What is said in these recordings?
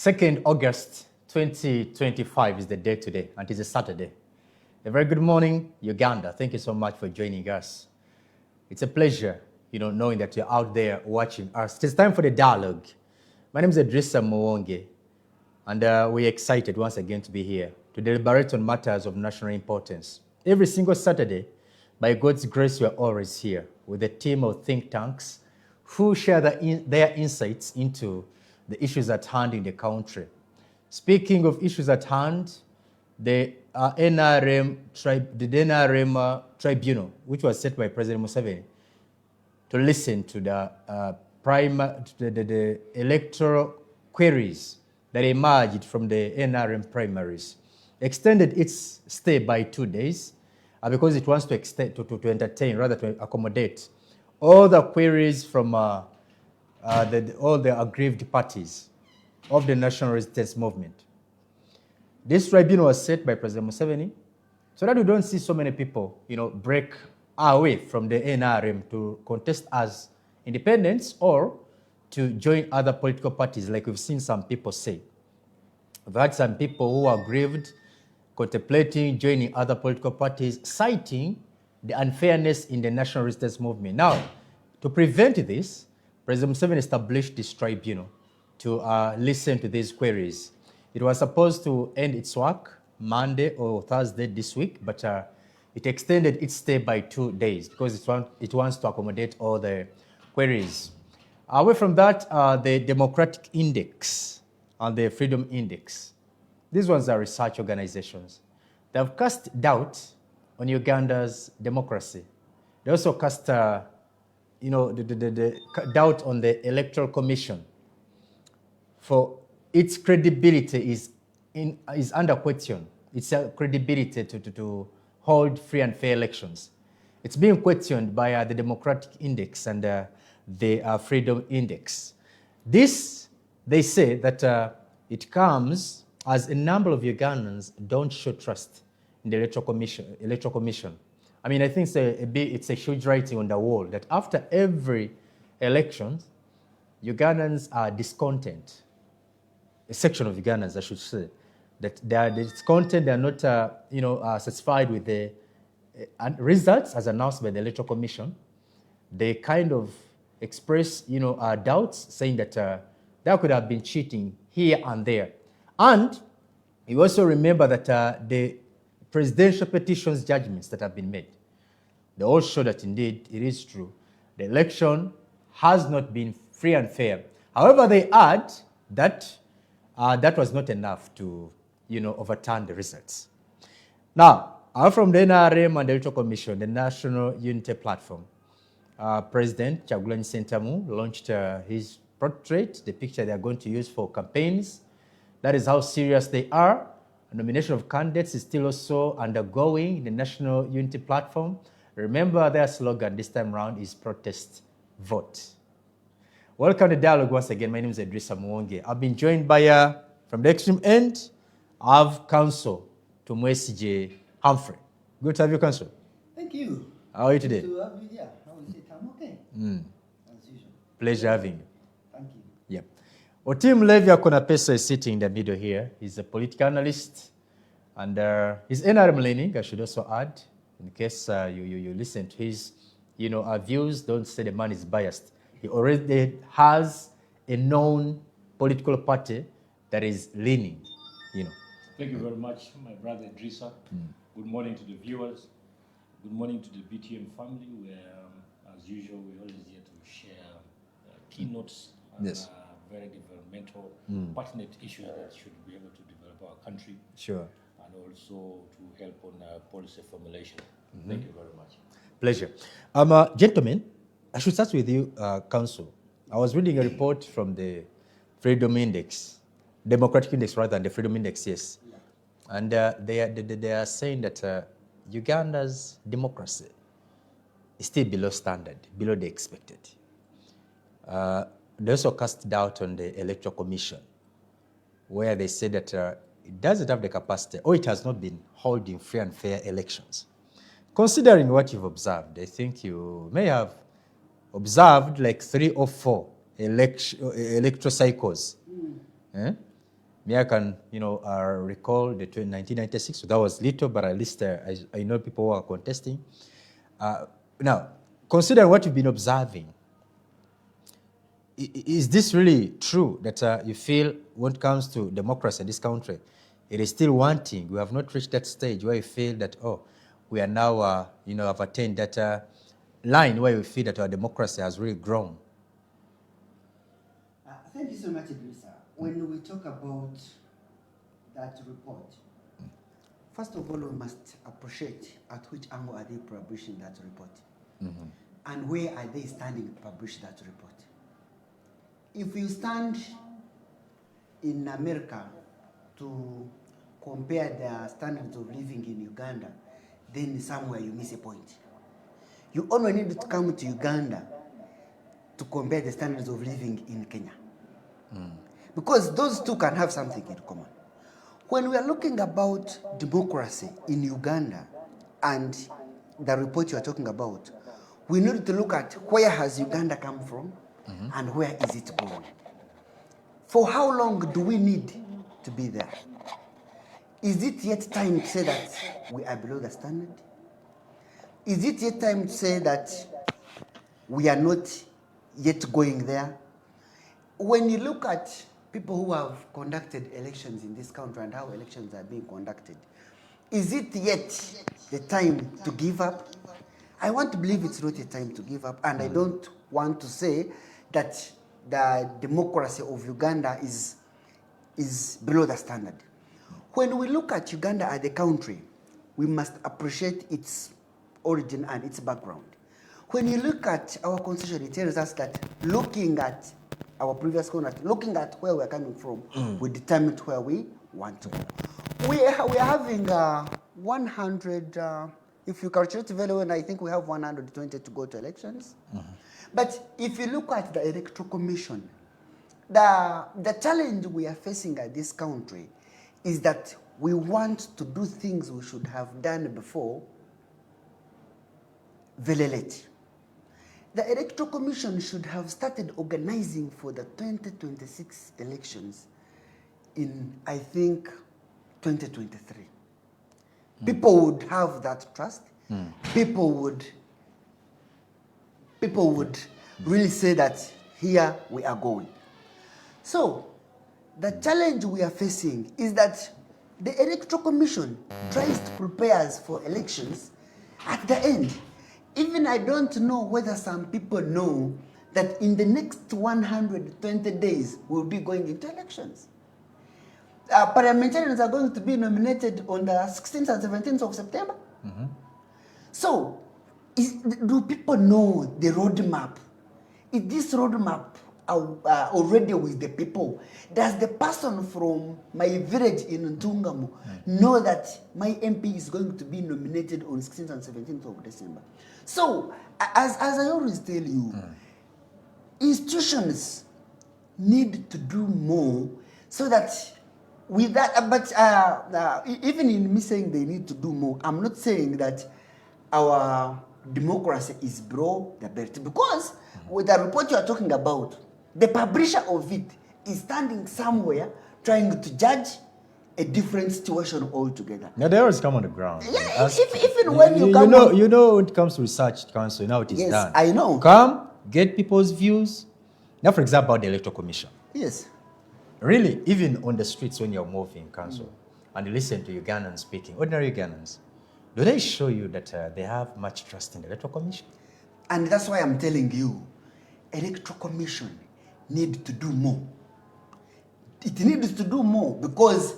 2nd August 2025 is the day today, and it's a Saturday. A very good morning, Uganda. Thank you so much for joining us. It's a pleasure, knowing that you're out there watching us. It's time for the dialogue. My name is Edirisa Muwonge, and we're excited once again to be here to deliberate on matters of national importance. Every single Saturday, by God's grace, we're always here with a team of think tanks who share their insights into the issues at hand in the country. Speaking of issues at hand, the NRM tribunal, which was set by President Museveni to listen to the electoral queries that emerged from the NRM primaries, extended its stay by 2 days because it wants to extend to entertain, rather to accommodate all the queries from all the aggrieved parties of the national resistance movement. This tribunal was set by President Museveni so that we don't see so many people, break away from the NRM to contest as independents or to join other political parties, like we've seen some people say. We've had some people who are aggrieved, contemplating joining other political parties, citing the unfairness in the national resistance movement. Now, to prevent this, President Museveni established this tribunal to listen to these queries. It was supposed to end its work Monday or Thursday this week, but it extended its stay by 2 days because it wants to accommodate all the queries. Away from that, the Democratic Index and the Freedom Index. These ones are research organizations. They have cast doubt on Uganda's democracy. They also cast the doubt on the Electoral Commission. For its credibility is under question. Its credibility to hold free and fair elections. It's being questioned by the Democratic Index and the Freedom Index. This, they say that it comes as a number of Ugandans don't show trust in the Electoral Commission. I mean, I think it's a huge writing on the wall that after every election, Ugandans are discontent. A section of Ugandans, I should say, that they are discontent. They are not, satisfied with the results as announced by the Electoral Commission. They kind of express, doubts, saying that there could have been cheating here and there. And you also remember that the presidential petitions judgments that have been made, they all show that indeed it is true. The election has not been free and fair. However, they add that that was not enough to, overturn the results. Now, from the NRM and the Electoral Commission, the National Unity Platform, President Kyagulanyi Ssentamu launched his portrait, the picture they are going to use for campaigns. That is how serious they are. A nomination of candidates is still also undergoing the National Unity Platform. Remember, their slogan this time around is protest, vote. Welcome to Dialogue once again. My name is Edirisa Muwonge. I've been joined by, from the extreme end, I have Counsel to Muwonge Humphrey. Good to have you, Counsel. Thank you. How are you today? Good to have you here. How is it? I'm okay. As usual. Pleasure having you. Thank you. Yep. Otim Levia Konapeso is sitting in the middle here. He's a political analyst and he's NRM leaning, I should also add, in case you listen to his views, don't say the man is biased. He already has a known political party that is leaning, Thank you very much, my brother Edirisa. Good morning to the viewers. Good morning to the BTM family, where, as usual, we're always here to share keynotes and Yes. very developmental, pertinent issues that should be able to develop our country. Sure. And also to help on policy formulation. Thank you very much. Pleasure. Gentlemen, I should start with you, Counsel. I was reading a report from the Freedom Index, Democratic Index rather than the Freedom Index, yes. Yeah. And they are saying that Uganda's democracy is still below standard, below the expected. They also cast doubt on the Electoral Commission, where they say that it doesn't have the capacity, or it has not been holding free and fair elections. Considering what you've observed, I think you may have observed like 3 or 4 electoral cycles. Me, I can, recall the 1996. That was little, but at least I know people who are contesting. Now, consider what you've been observing. Is this really true that you feel when it comes to democracy in this country, it is still wanting? We have not reached that stage where you feel that, we are now, have attained that line where we feel that our democracy has really grown. Thank you so much, Edirisa. When we talk about that report, first of all, we must appreciate at which angle are they publishing that report, and where are they standing to publish that report. If you stand in America to compare their standards of living in Uganda, then somewhere you miss a point. You only need to come to Uganda to compare the standards of living in Kenya. Because those two can have something in common. When we are looking about democracy in Uganda and the report you are talking about, we need to look at where has Uganda come from and where is it going. For how long do we need to be there? Is it yet time to say that we are below the standard? Is it yet time to say that we are not yet going there? When you look at people who have conducted elections in this country and how elections are being conducted, is it yet the time to give up? I want to believe it's not a time to give up, and I don't want to say that the democracy of Uganda is below the standard. When we look at Uganda as a country, we must appreciate its origin and its background. When you look at our constitution, it tells us that looking at our previous conduct, looking at where we're coming from, we determine where we want to go. We are having 100, if you calculate very well, I think we have 120 to go to elections. But if you look at the Electoral Commission, the challenge we are facing at this country is that we want to do things we should have done before very late. The Electoral Commission should have started organizing for the 2026 elections in, I think, 2023. People would have that trust. People would really say that here we are going. So the challenge we are facing is that the Electoral Commission tries to prepare us for elections. At the end, even I don't know whether some people know that in the next 120 days we'll be going into elections. Parliamentarians are going to be nominated on the 16th and 17th of September. So, do people know the roadmap? Is this roadmap already with the people? Does the person from my village in Ntungamu know that my MP is going to be nominated on 16th and 17th of December? So, as I always tell you, institutions need to do more so that with that, but even in me saying they need to do more, I'm not saying that our democracy is below the belt, because with the report you are talking about, the publisher of it is standing somewhere trying to judge a different situation altogether. Now, they always come on the ground. Yeah, even when you come when it comes to research council, now it is done. Yes, I know. Come, get people's views. Now, for example, the Electoral Commission. Yes. Really, even on the streets when you're moving, council, and you listen to Ugandans speaking, ordinary Ugandans, do they show you that they have much trust in the Electoral Commission? And that's why I'm telling you, Electoral Commission need to do more. It needs to do more because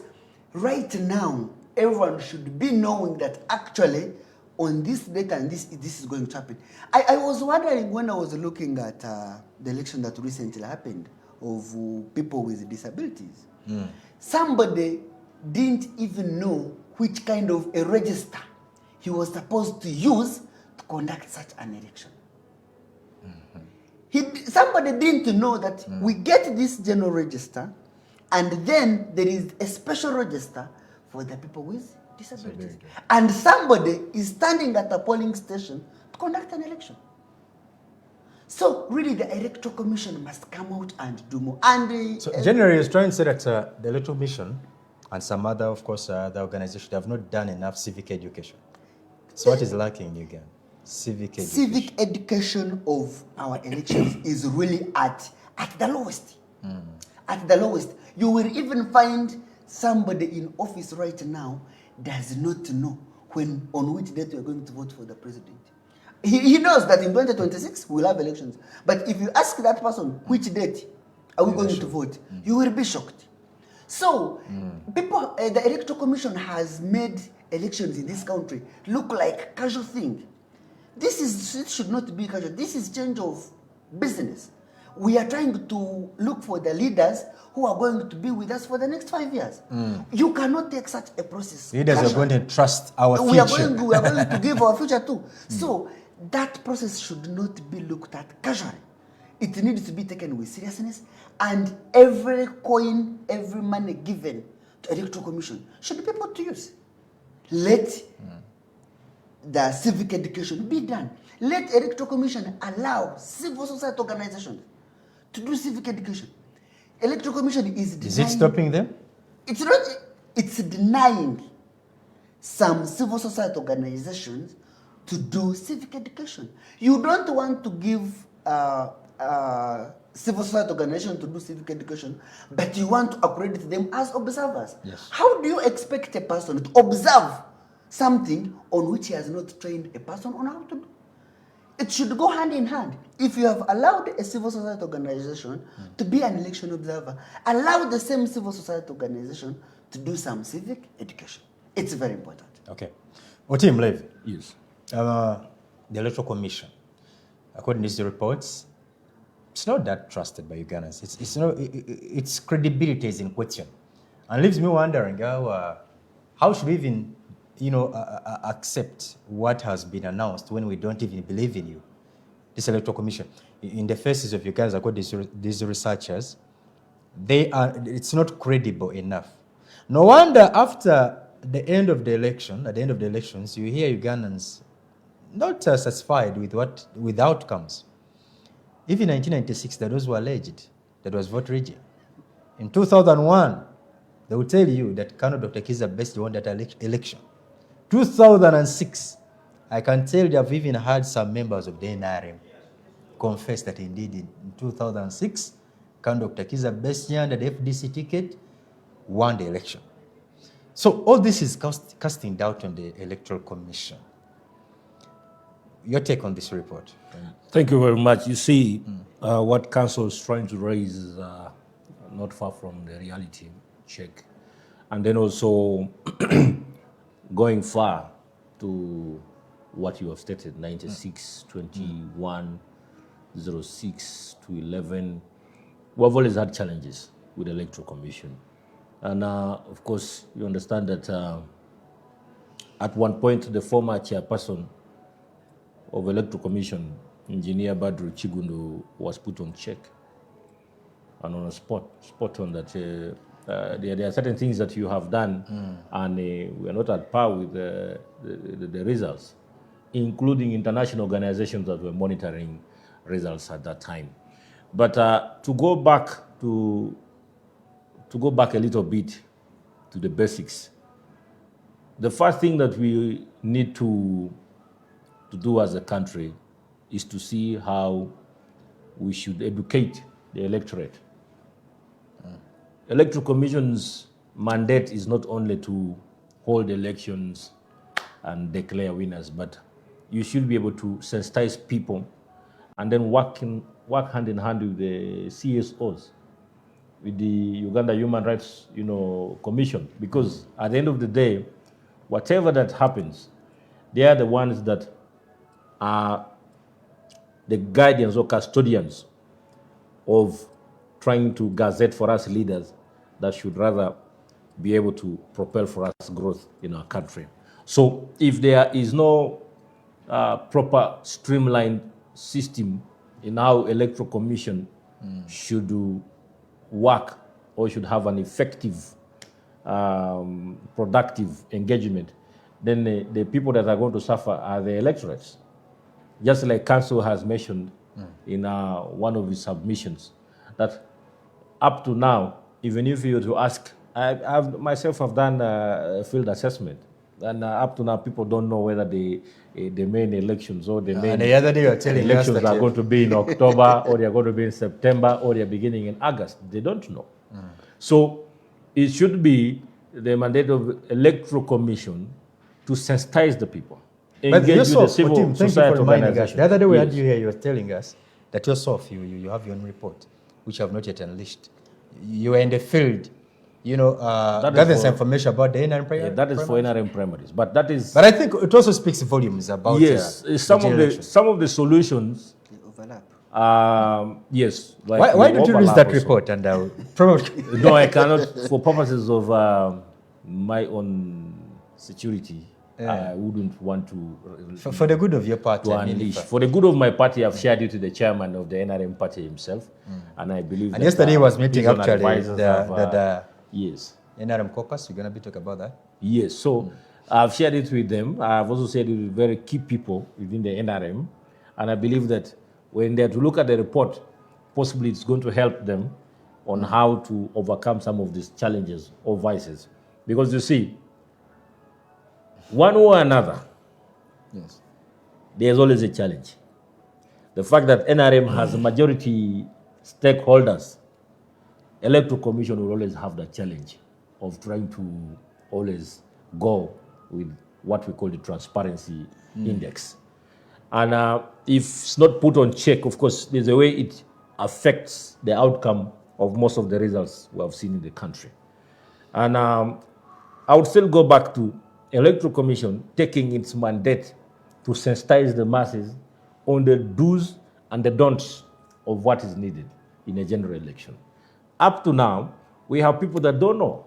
right now, everyone should be knowing that actually on this date and this is going to happen. I was wondering when I was looking at the election that recently happened of people with disabilities. Somebody didn't even know which kind of a register he was supposed to use to conduct such an election. Somebody didn't know that we get this general register and then there is a special register for the people with disabilities. And somebody is standing at a polling station to conduct an election. So really, the Electoral Commission must come out and do more. And So generally, is trying to say that the Electoral Commission and some other, of course, the organization, they have not done enough civic education. So what is lacking again? Civic education. civic education of our elections is really at the lowest. At the lowest. You will even find somebody in office right now does not know on which date we are going to vote for the president. He knows that in 2026 we'll have elections. But if you ask that person which date are we going to vote, you will be shocked. So, people, the Electoral Commission has made elections in this country look like casual thing. It should not be casual. This is change of business. We are trying to look for the leaders who are going to be with us for the next 5 years. You cannot take such a process. Leaders are going to trust our future. We are going to give our future too. So that process should not be looked at casually. It needs to be taken with seriousness, and every coin, every money given to Electoral Commission should be put to use. Let the civic education be done. Let Electoral Commission allow civil society organizations to do civic education. Electoral Commission is denying. Is it stopping them? It's not. It's denying some civil society organizations to do civic education. You don't want to give civil society organization to do civic education, but you want to accredit them as observers. Yes. How do you expect a person to observe something on which he has not trained a person on how to do? It should go hand in hand. If you have allowed a civil society organization to be an election observer, allow the same civil society organization to do some civic education. It's very important. Okay. Otim Levy. Yes. The Electoral Commission, according to these reports, it's not that trusted by Ugandans. Its credibility is in question, and leaves me wondering how should we even, accept what has been announced when we don't even believe in you, this Electoral Commission. In the faces of Ugandans, according to these researchers, it's not credible enough. No wonder after the end of the election, at the end of the elections, you hear Ugandans not satisfied with outcomes. Even in 1996, that those were alleged that was vote rigging. In 2001, they will tell you that Colonel Dr. Kizza Besigye won that election. 2006, I can tell you I've even heard some members of the NRM confess that indeed in 2006, Colonel Dr. Kizza Besigye under the FDC ticket won the election. So all this is casting doubt on the Electoral Commission. Your take on this report? Thank you very much. You see, what Council is trying to raise is not far from the reality check. And then also going far to what you have stated, 96, 21, 06 to 11. We've always had challenges with the Electoral Commission. And of course, you understand that at one point, the former chairperson of Electoral Commission, Engineer Badru Chigundu, was put on check and on a spot on that there are certain things that you have done and we are not at par with the results, including international organizations that were monitoring results at that time. But to go back a little bit to the basics, the first thing that we need to do as a country is to see how we should educate the electorate. Electoral Commission's mandate is not only to hold elections and declare winners, but you should be able to sensitize people and then work hand in hand with the CSOs, with the Uganda Human Rights Commission, because at the end of the day, whatever that happens, they are the ones that are the guardians or custodians of trying to gazette for us leaders that should rather be able to propel for us growth in our country. So if there is no proper streamlined system in how Electoral Commission should work or should have an effective, productive engagement, then the people that are going to suffer are the electorates. Just like Council has mentioned, in one of his submissions that up to now, even if you were to ask, I've myself have done a field assessment, and up to now people don't know whether the main elections or the main And the other day you were telling us elections that are going to be in October or they are going to be in September or they are beginning in August. They don't know. So it should be the mandate of Electoral Commission to sensitize the people, But engage with the yourself, civil Otim, thank you society for reminding us. organizations. The other day we had Yes. you here, you were telling us that yourself, you have your own report, which you have not yet unleashed. You were in the field, That is gathering for- some information about the NRM Yeah, that is for NRM primaries, but that is But I think it also speaks volumes about yes. Some the of election. some of the solutions. They overlap. Yes. Like Why the don't you release overlap that also. report and probably No, I cannot. For purposes of my own security, I wouldn't want to for the good of your party? to I mean, unleash. For the good of my party, I've shared it to the chairman of the NRM party himself, and I believe. And that, yesterday he was meeting his own actually advisors have, the yes. NRM caucus. You're gonna be talking about that. Yes, so I've shared it with them. I've also shared it with very key people within the NRM, and I believe that when they're to look at the report, possibly it's going to help them on how to overcome some of these challenges or vices. Because you see, one way or another, Yes. there's always a challenge. The fact that NRM has majority stakeholders, Electoral Commission will always have the challenge of trying to always go with what we call the transparency index. And if it's not put on check, of course, there's a way it affects the outcome of most of the results we have seen in the country. And I would still go back to Electoral Commission taking its mandate to sensitize the masses on the do's and the don'ts of what is needed in a general election. Up to now, we have people that don't know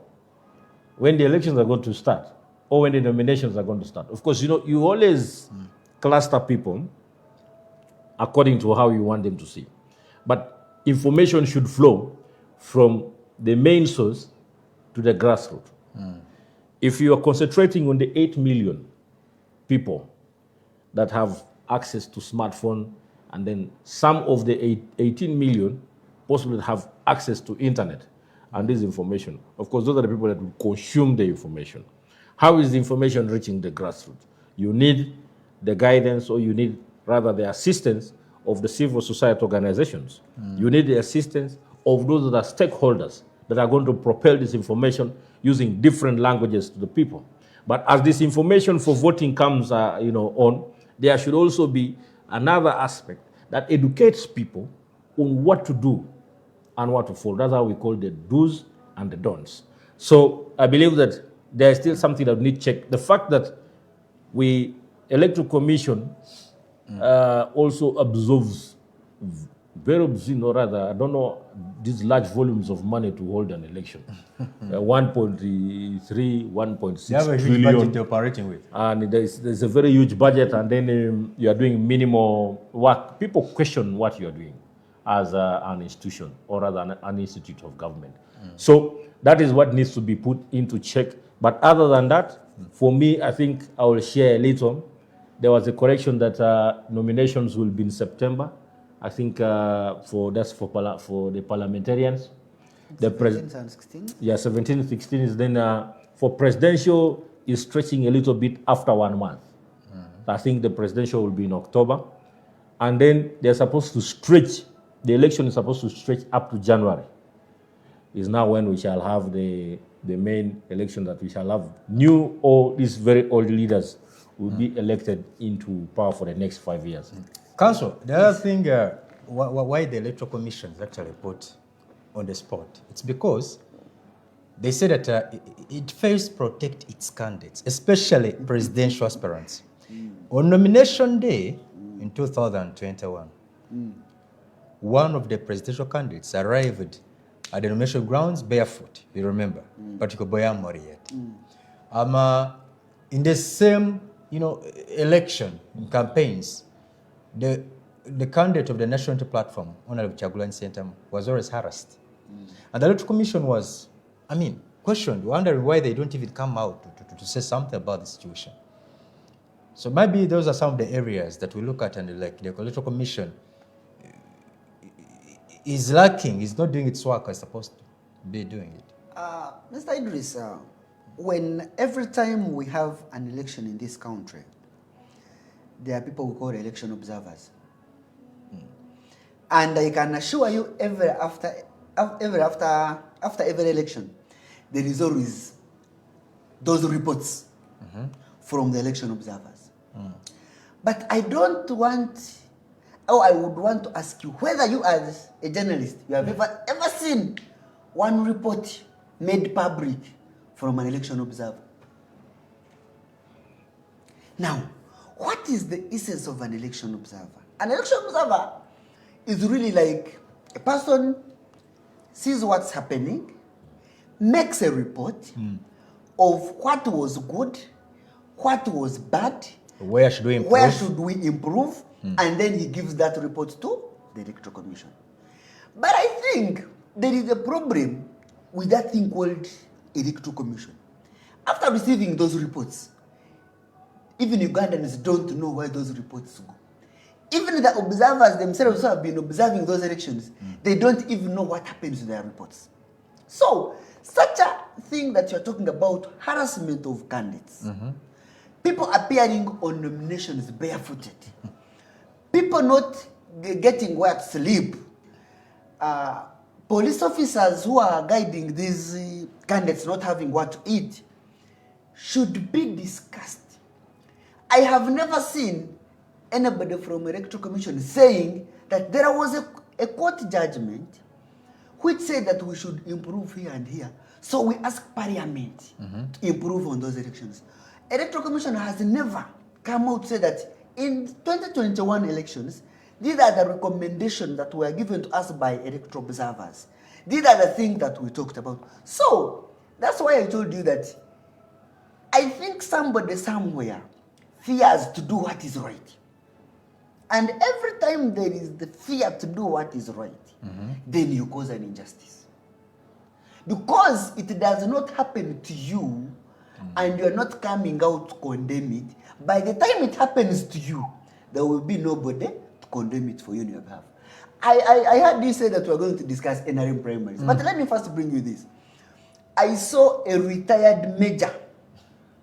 when the elections are going to start or when the nominations are going to start. Of course, you always cluster people according to how you want them to see. But information should flow from the main source to the grassroots. If you are concentrating on the 8 million people that have access to smartphone, and then some of the 18 million possibly have access to internet and this information, of course, those are the people that will consume the information. How is the information reaching the grassroots? You need the guidance, or you need rather the assistance of the civil society organizations. You need the assistance of those that are stakeholders that are going to propel this information using different languages to the people. But as this information for voting comes on, there should also be another aspect that educates people on what to do and what to follow. That's how we call the do's and the don'ts. So I believe that there is still something that we need to check. The fact that Electoral Commission also absorbs very obscene, or rather, I don't know, these large volumes of money to hold an election. 1.3, 1.6 You have a huge trillion. budget they're operating with. And there's a very huge budget, and then you are doing minimal work. People question what you are doing as an institution, or rather an institute of government. So that is what needs to be put into check. But other than that, for me, I think I will share a little. There was a correction that nominations will be in September. I think for the parliamentarians. The 17 and 16? Yeah, 17, 16 is then for presidential is stretching a little bit after 1 month. I think the presidential will be in October. And then they're supposed to stretch, the election is supposed to stretch up to January. Is now when we shall have the main election, that we shall have new or these very old leaders will be elected into power for the next 5 years. Council, the other thing, why the Electoral Commission is actually put on the spot, it's because they say that it fails to protect its candidates, especially presidential aspirants. On nomination day in 2021, one of the presidential candidates arrived at the nomination grounds barefoot, you remember, Patrick Boya Moriet. In the same election campaigns, the candidate of the National Unity Platform, Honorable Chagulanyi Sentamu, was always harassed. And the Electoral Commission was, questioned, wondering why they don't even come out to say something about the situation. So maybe those are some of the areas that we look at, and like the Electoral Commission is lacking. It's not doing its work as it's supposed to be doing it. Mr. Idris, when every time we have an election in this country, there are people we call election observers. And I can assure you, after every election, there is always those reports from the election observers. But I don't want, or I would want to ask you whether you as a journalist, you have ever seen one report made public from an election observer. Now, what is the essence of an election observer? An election observer is really like a person sees what's happening, makes a report of what was good, what was bad, Where should we improve? And then he gives that report to the Electoral Commission. But I think there is a problem with that thing called Electoral Commission. After receiving those reports, even Ugandans don't know where those reports go. Even the observers themselves who have been observing those elections, they don't even know what happens to their reports. So, such a thing that you're talking about, harassment of candidates, people appearing on nominations barefooted, people not getting where to sleep, police officers who are guiding these candidates not having what to eat, should be discussed. I have never seen anybody from Electoral Commission saying that there was a court judgment which said that we should improve here and here. So we ask Parliament to improve on those elections. Electoral Commission has never come out to say that in 2021 elections, these are the recommendations that were given to us by electoral observers. These are the things that we talked about. So that's why I told you that I think somebody somewhere fears to do what is right. And every time there is the fear to do what is right, then you cause an injustice. Because it does not happen to you and you're not coming out to condemn it, by the time it happens to you, there will be nobody to condemn it for you on your behalf. I heard you say that we're going to discuss NRM primaries, but let me first bring you this. I saw a retired major,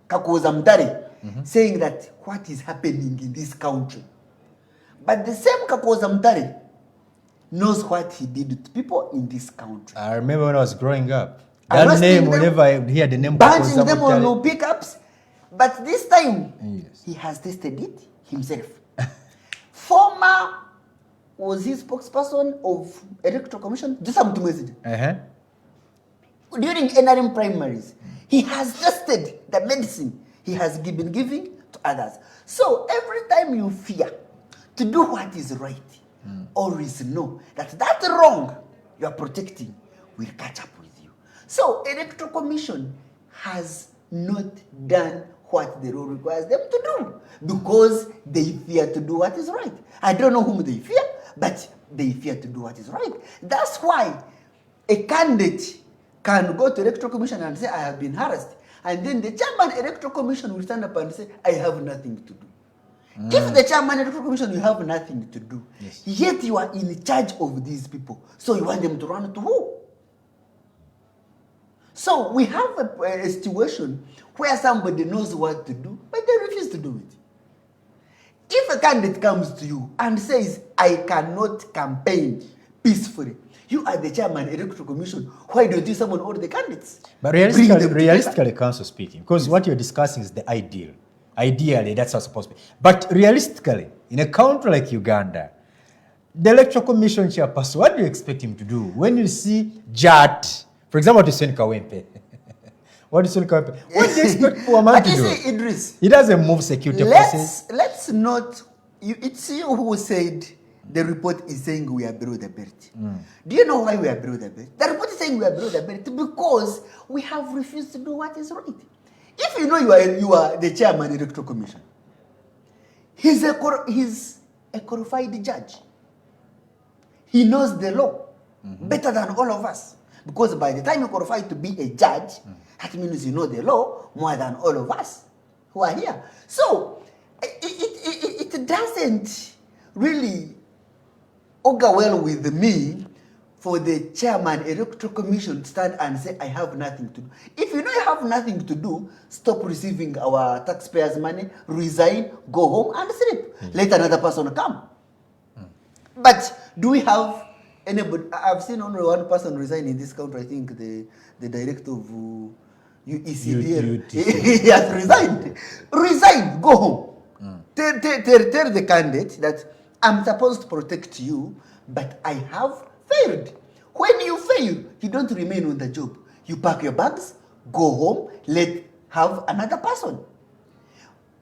Kakoza Mtare, saying that what is happening in this country. But the same Kakoza Mtare knows what he did to people in this country. I remember when I was growing up. That name, whenever I hear the name, bunching them on no pickups. But this time, he has tested it himself. Former was his spokesperson of Electoral Commission, during NRM primaries, he has tested the medicine he has been giving to others. So every time you fear to do what is right, always know that wrong you are protecting will catch up with you. So Electoral Commission has not done what the law requires them to do because they fear to do what is right. I don't know whom they fear, but they fear to do what is right. That's why a candidate can go to Electoral Commission and say, I have been harassed. And then the chairman Electoral Commission will stand up and say, I have nothing to do. If the chairman Electoral Commission, you have nothing to do, yet you are in charge of these people, so you want them to run to who? So we have a situation where somebody knows what to do, but they refuse to do it. If a candidate comes to you and says, I cannot campaign peacefully, you are the chairman Electoral Commission, why don't you summon all the candidates? But realistically, Council speaking, because what you're discussing is the ideal. Ideally, that's how it's supposed to be. But realistically, in a country like Uganda, the Electoral Commission chairperson, what do you expect him to do? When you see JAT, for example, to Sen Kawempe, what do you expect poor man to do? But you see, Idris, he doesn't move security process. Let's not, it's you who said the report is saying we are below the belt. Do you know why we are below the belt? The report is saying we are below the belt because we have refused to do what is right. If you know you are the chairman of the Electoral Commission, he's a qualified judge. He knows the law better than all of us. Because by the time you're qualified to be a judge, that means you know the law more than all of us who are here. So it doesn't really augur well with me for the chairman, electoral commission, to stand and say, I have nothing to do. If you know you have nothing to do, stop receiving our taxpayers' money, resign, go home and sleep. Let another person come. But do we have anybody? I've seen only one person resign in this country. I think the director of UECDL. He has resigned. Resign, go home. Tell the candidate that I'm supposed to protect you, but I have failed. When you fail, you don't remain on the job. You pack your bags, go home, have another person.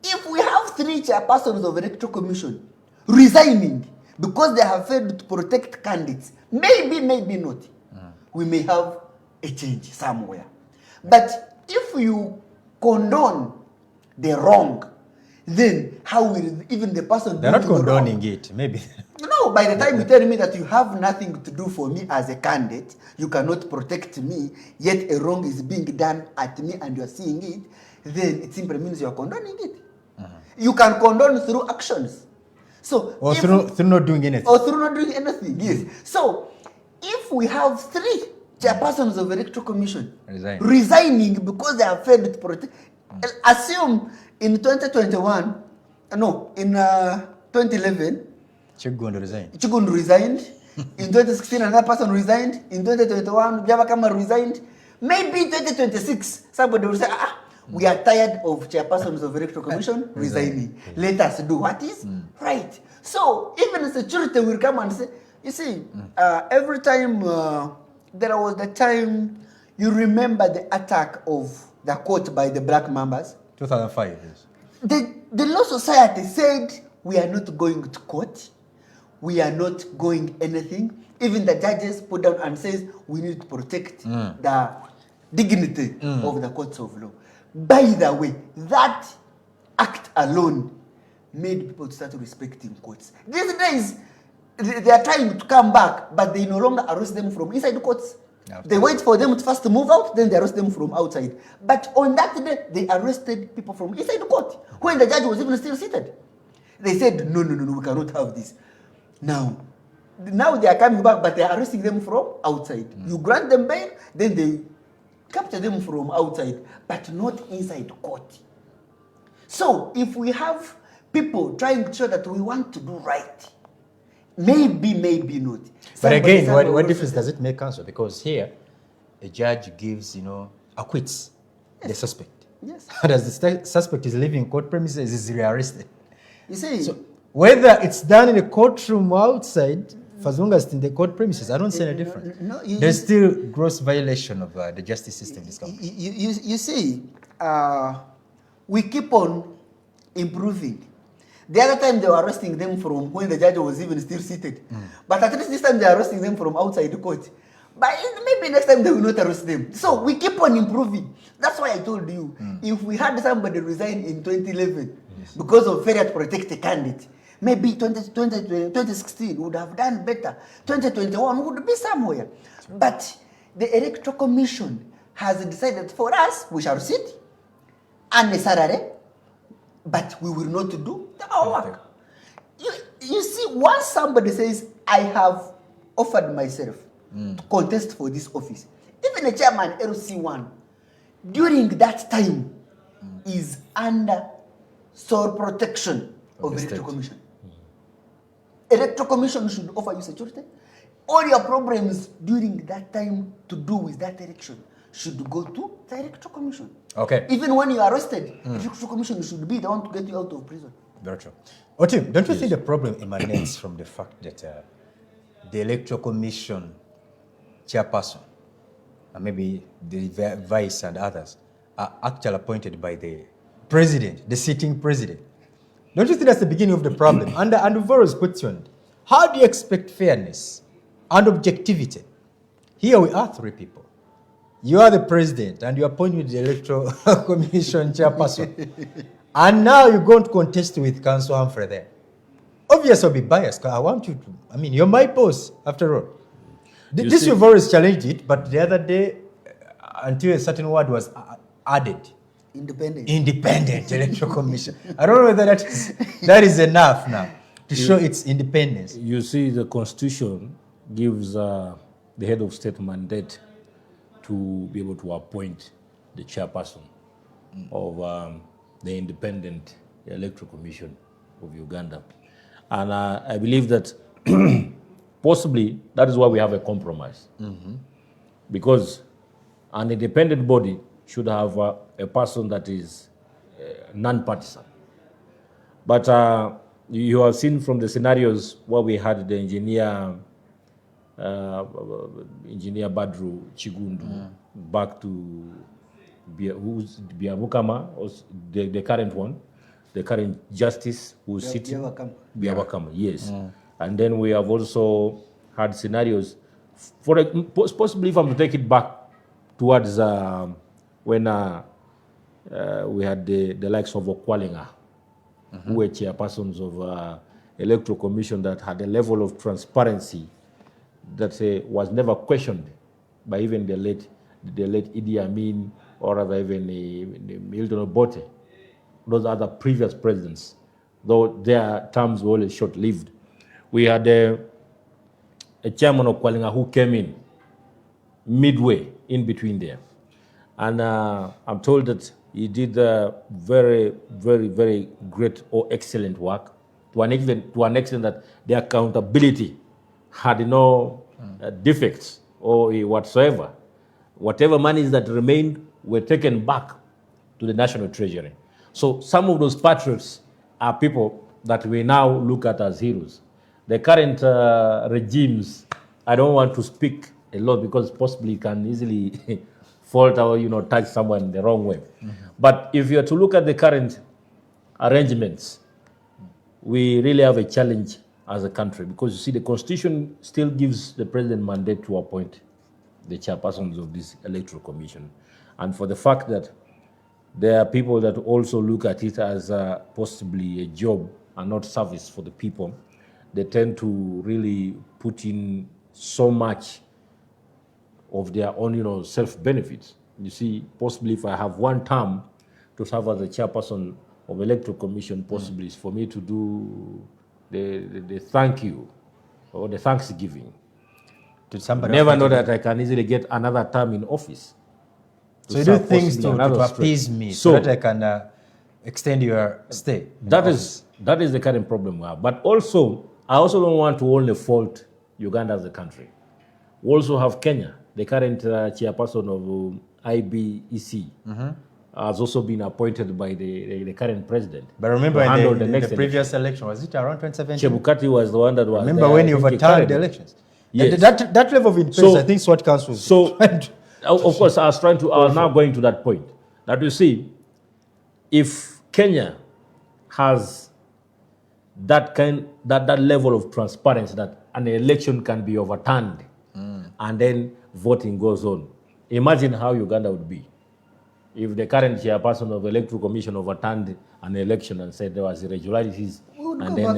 If we have 3 chairpersons of electoral commission resigning because they have failed to protect candidates, maybe not, we may have a change somewhere. But if you condone the wrong, then how will even the person They're not condoning it, maybe. No, by the time you tell me that you have nothing to do for me as a candidate, you cannot protect me, yet a wrong is being done at me and you are seeing it, then it simply means you are condoning it. You can condone through actions. So Or through not doing anything. Or through not doing anything, yes. So if we have 3 chairpersons of electoral commission resigning because they have failed to protect, assume in 2021, no, in 2011, Chigundu resigned. In 2016, another person resigned. In 2021, Jabakama resigned. Maybe in 2026, somebody will say, we are tired of chairpersons of electoral commission resigning. Let us do what is right. So even security will come and say, you see, every time there was the time, you remember the attack of the court by the black members? 2005, yes. The Law Society said, we are not going to court. We are not going anything. Even the judges put down and says, we need to protect the dignity of the courts of law. By the way, that act alone made people start respecting courts. These days, they are trying to come back, but they no longer arrest them from inside the courts. They wait for them to first move out, then they arrest them from outside. But on that day, they arrested people from inside the court, when the judge was even still seated. They said, no, we cannot have this. Now they are coming back, but they are arresting them from outside. You grant them bail, then they capture them from outside, but not inside court. So if we have people trying to show that we want to do right, maybe not. But again, what difference does it make, counsel? Because here, a judge gives, acquits the suspect. Yes. As the suspect is living in court premises, is rearrested. You see, so whether it's done in a courtroom or outside, for as long as it's in the court premises, I don't see any difference. There's still gross violation of the justice system in this country. You see, we keep on improving. The other time they were arresting them from when the judge was even still seated. But at least this time they are arresting them from outside the court. But maybe next time they will not arrest them. So we keep on improving. That's why I told you, if we had somebody resign in 2011 because of failure to protect a candidate, maybe 2016 would have done better. 2021 would be somewhere. But the Electoral Commission has decided for us, we shall sit and a salary, but we will not do our work. You see, once somebody says, I have offered myself to contest for this office, even a chairman LC1, during that time is under sole protection of the Electoral Commission. Electoral Commission should offer you security. All your problems during that time to do with that election should go to the Electoral Commission. Okay. Even when you are arrested, the Electoral Commission should be the one to get you out of prison. Very true. Otim, don't you think the problem emanates from the fact that the Electoral Commission chairperson, and maybe the vice and others, are actually appointed by the president, the sitting president? Don't you think that's the beginning of the problem? And we've always questioned, how do you expect fairness and objectivity? Here we are 3 people. You are the president and you appoint the Electoral Commission chairperson. And now you're going to contest with Council Humphrey there. Obviously, I'll be biased because I want you to, you're my boss after all. This you've always challenged it, but the other day, until a certain word was added, Independent Electoral Commission. I don't know whether that is enough now to show its independence. You see, the Constitution gives the head of state mandate to be able to appoint the chairperson of the Independent Electoral Commission of Uganda. And I believe that possibly that is why we have a compromise. Because an independent body should have a person that is non-partisan. But you have seen from the scenarios where we had the engineer Badru Chigundu back to who's Biabukama, the current one, the current justice who's sitting. Biabakama, yes. And then we have also had scenarios, possibly if I'm to take it back towards when we had the likes of Okwalinga, who were chairpersons of Electoral Commission that had a level of transparency that was never questioned by even the late Idi Amin or rather even Milton Obote, those other previous presidents, though their terms were always short-lived. We had a chairman of Kwalinga who came in midway in between there. And I'm told that he did very, very, very great or excellent work to an extent that the accountability had no defects or whatsoever. Whatever monies that remained were taken back to the National Treasury. So some of those patriots are people that we now look at as heroes. The current regimes, I don't want to speak a lot because possibly it can easily fault or touch someone the wrong way. But if you are to look at the current arrangements, we really have a challenge as a country because you see the Constitution still gives the president mandate to appoint the chairpersons of this electoral commission. And for the fact that there are people that also look at it as possibly a job and not service for the people, they tend to really put in so much of their own, self-benefits. You see, possibly if I have one term to serve as the chairperson of electoral commission, possibly is for me to do the thank you or the thanksgiving. To somebody. Never know that I can easily get another term in office. So you do things to appease me so that I can extend your stay. That is the current problem we have. But also, I also don't want to only fault Uganda as a country. We also have Kenya, the current chairperson of IBEC, has also been appointed by the current president. But remember, in the previous election, was it around 2017? Chebukati was the one that was. Remember when you overturned the elections? Yes. That level of independence, I think, is what counts with. So, of course, I was now going to that point. That you see, if Kenya has that level of transparency that an election can be overturned and then voting goes on, imagine how Uganda would be if the current chairperson of the Electoral Commission overturned an election and said there was irregularities. And then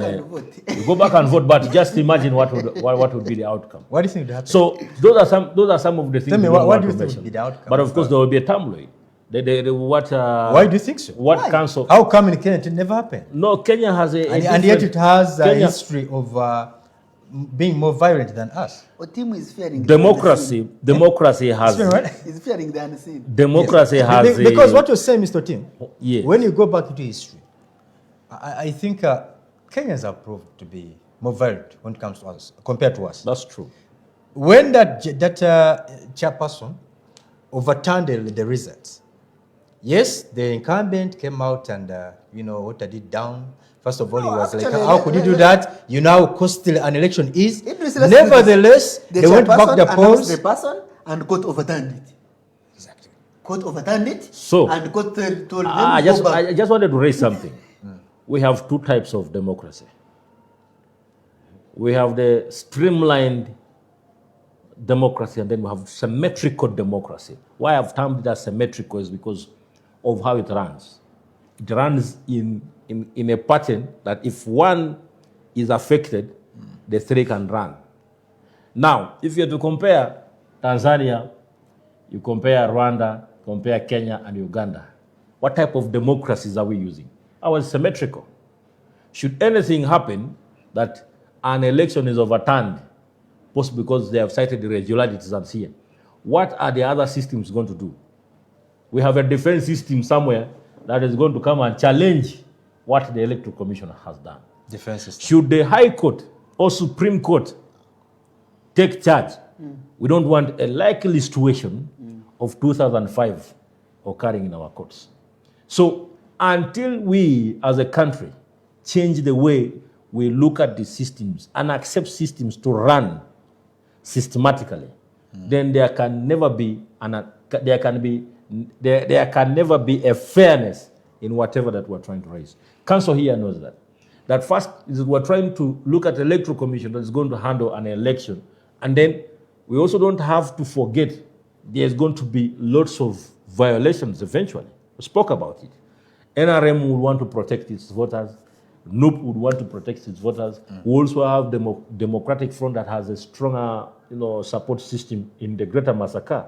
you go back and vote, but just imagine what would be the outcome. What do you think would happen? So those are some of the things. Tell me, what do you think would be the outcome? But of course, there will be a turmoil. Why do you think so? What council? How come in Kenya it never happened? No, Kenya has and yet it has a history of being more violent than us. Otimu is fearing democracy has. He's fearing the unseen. Democracy has because what you're saying, Mr. Tim. Yes. When you go back into history, I think Kenyans are proved to be more violent when it comes to us compared to us. That's true. When that chairperson overturned the results, yes, the incumbent came out and watered it down. First of all, he was like, how could you do that? You know how costly an election is. Nevertheless, they went back the polls. The person and court overturned it. Exactly. Court overturned it. So, and court told them I just wanted to raise something. We have two types of democracy. We have the streamlined democracy and then we have symmetrical democracy. Why I've termed it as symmetrical is because of how it runs. It runs in a pattern that if one is affected, the three can run. Now, if you're to compare Tanzania, you compare Rwanda, compare Kenya and Uganda, what type of democracies are we using? Ours is symmetrical. Should anything happen that an election is overturned possibly because they have cited irregularities and here. What are the other systems going to do? We have a defense system somewhere that is going to come and challenge what the Electoral Commission has done. Defense system. Should the High Court or Supreme Court take charge, we don't want a likely situation of 2005 occurring in our courts. So until we as a country change the way we look at the systems and accept systems to run systematically, then there can never be there can never be a fairness in whatever that we're trying to raise. Council here knows that. That first is we're trying to look at the Electoral Commission that is going to handle an election, and then we also don't have to forget there's going to be lots of violations eventually. We spoke about it. NRM would want to protect its voters. NUP would want to protect its voters. We also have the Democratic Front that has a stronger, support system in the Greater Massacre,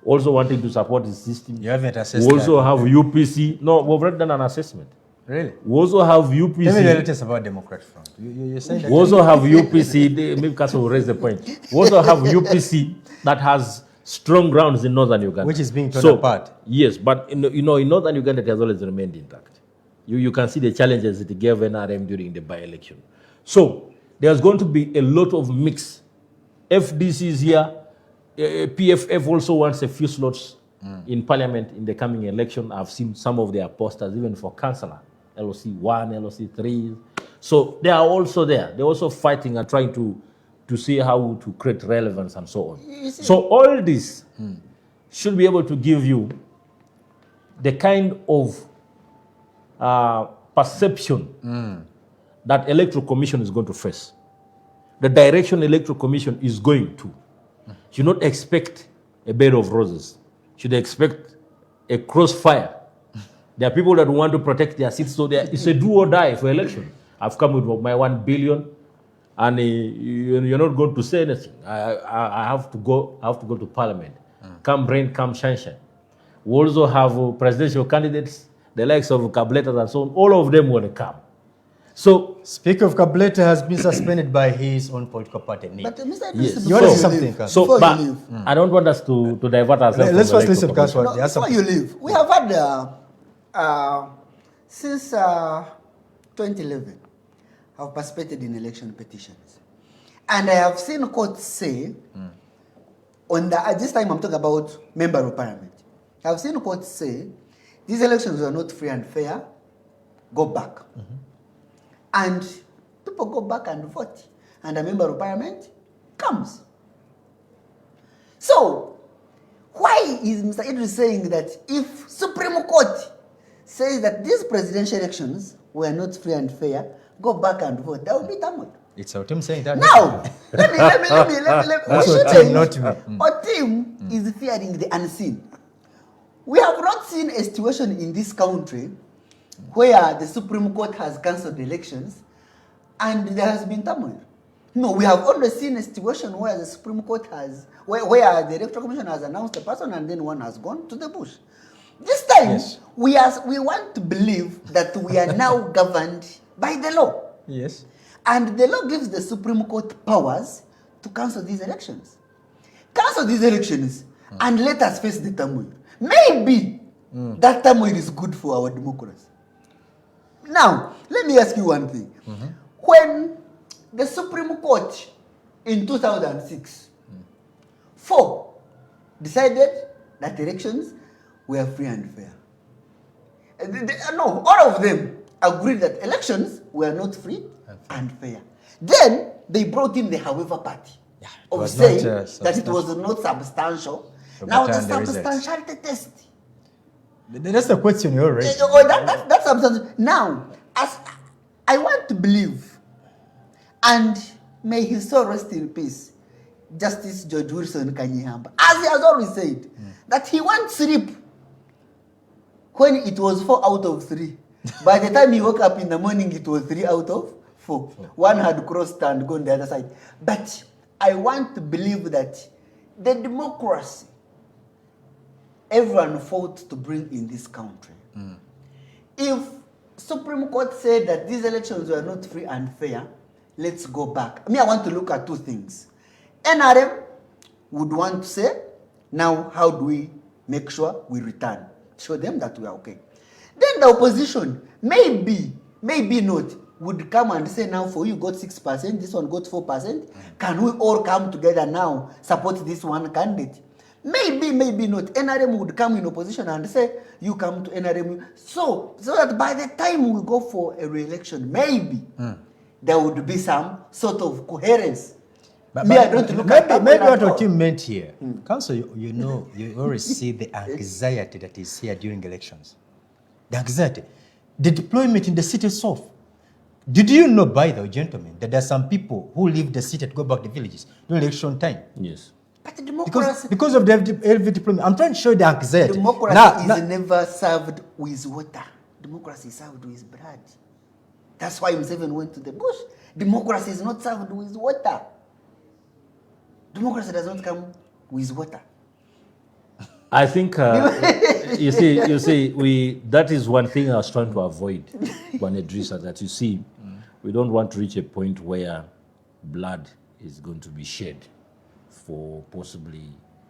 also wanting to support the system. You haven't assessed We also that. have UPC. No, we've already done an assessment. Really? We also have UPC. Tell me the latest about Democratic Front. You saying that? We also have UPC. Maybe Castle will raise the point. We also have UPC that has strong grounds in northern Uganda, Which is being torn apart. Yes, but in northern Uganda, it has always remained intact. You can see the challenges it gave NRM during the by-election. So there's going to be a lot of mix. FDC is here. PFF also wants a few slots in parliament in the coming election. I've seen some of their posters, even for councillor, LOC 1, LOC 3. So they are also there. They're also fighting and trying to see how to create relevance and so on. So all this should be able to give you the kind of perception that Electoral Commission is going to face. The direction Electoral Commission is going to. Should not expect a bed of roses. Should expect a crossfire. There are people that want to protect their seats, so it's a do or die for election. I've come with my 1 billion, and you're not going to say anything. I have to go to Parliament. Come rain, come sunshine. We also have presidential candidates, the likes of Kabletas and so on. All of them want to come. So, Speaker of Kableta has been suspended by his own political party. But Mr. Yes. Idris, You want to before say something, leave, Kaz? so before but you leave, I don't want us to divert ourselves. Let's from first the listen to Electoral Kaz. no, Yes, before you leave, we have had since 2011, I've participated in election petitions, and I have seen courts say on the this time I'm talking about member of parliament. I've seen courts say these elections were not free and fair. Go back. And people go back and vote. And a member of parliament comes. So, why is Mr. Idris saying that if Supreme Court says that these presidential elections were not free and fair, go back and vote? That would be damned. It's our team saying that. Now, let me. That's we your shouldn't- team, not me. Our team is fearing the unseen. We have not seen a situation in this country where the Supreme Court has cancelled the elections and there has been turmoil. No, we have only seen a situation where the Supreme Court has, where the Electoral Commission has announced a person and then one has gone to the bush. This time, Yes. we want to believe that we are now governed by the law. Yes. And the law gives the Supreme Court powers to cancel these elections. Cancel these elections and let us face the turmoil. Maybe that turmoil is good for our democracy. Now, let me ask you one thing. When the Supreme Court in 2006, decided that elections were free and fair. No, all of them agreed that elections were not free and fair. Then they brought in the however party it of was saying not, that it was not substantial. To Now the overturn the results. substantiality test. That's the question you already. That's substantial. Now, as I want to believe, and may his soul rest in peace, Justice George Wilson Kanyihamba, as he has always said, that he won't sleep when it was 4 out of 3. By the time he woke up in the morning, it was 3 out of 4. One had crossed and gone the other side. But I want to believe that the democracy everyone fought to bring in this country. If Supreme Court said that these elections were not free and fair, let's go back. I want to look at two things. NRM would want to say, now how do we make sure we return? Show them that we are okay. Then the opposition, maybe not, would come and say, now for you got 6%, this one got 4%. Can we all come together now, support this one candidate? Maybe not. NRM would come in opposition and say, you come to NRM. So that by the time we go for a re-election, maybe there would be some sort of coherence. But I don't look at maybe what you meant here, Council, you know, you always see the anxiety that is here during elections. The anxiety, the deployment in the city itself. Did you know, by the way, gentlemen, that there are some people who leave the city to go back to the villages during election time? Yes. But the democracy, because of the heavy deployment. I'm trying to show the anxiety. Democracy is never served with water. Democracy is served with blood. That's why Museveni went to the bush. Democracy is not served with water. Democracy does not come with water. I think you see, that is one thing I was trying to avoid, Muwonge Edirisa, that you see, we don't want to reach a point where blood is going to be shed for possibly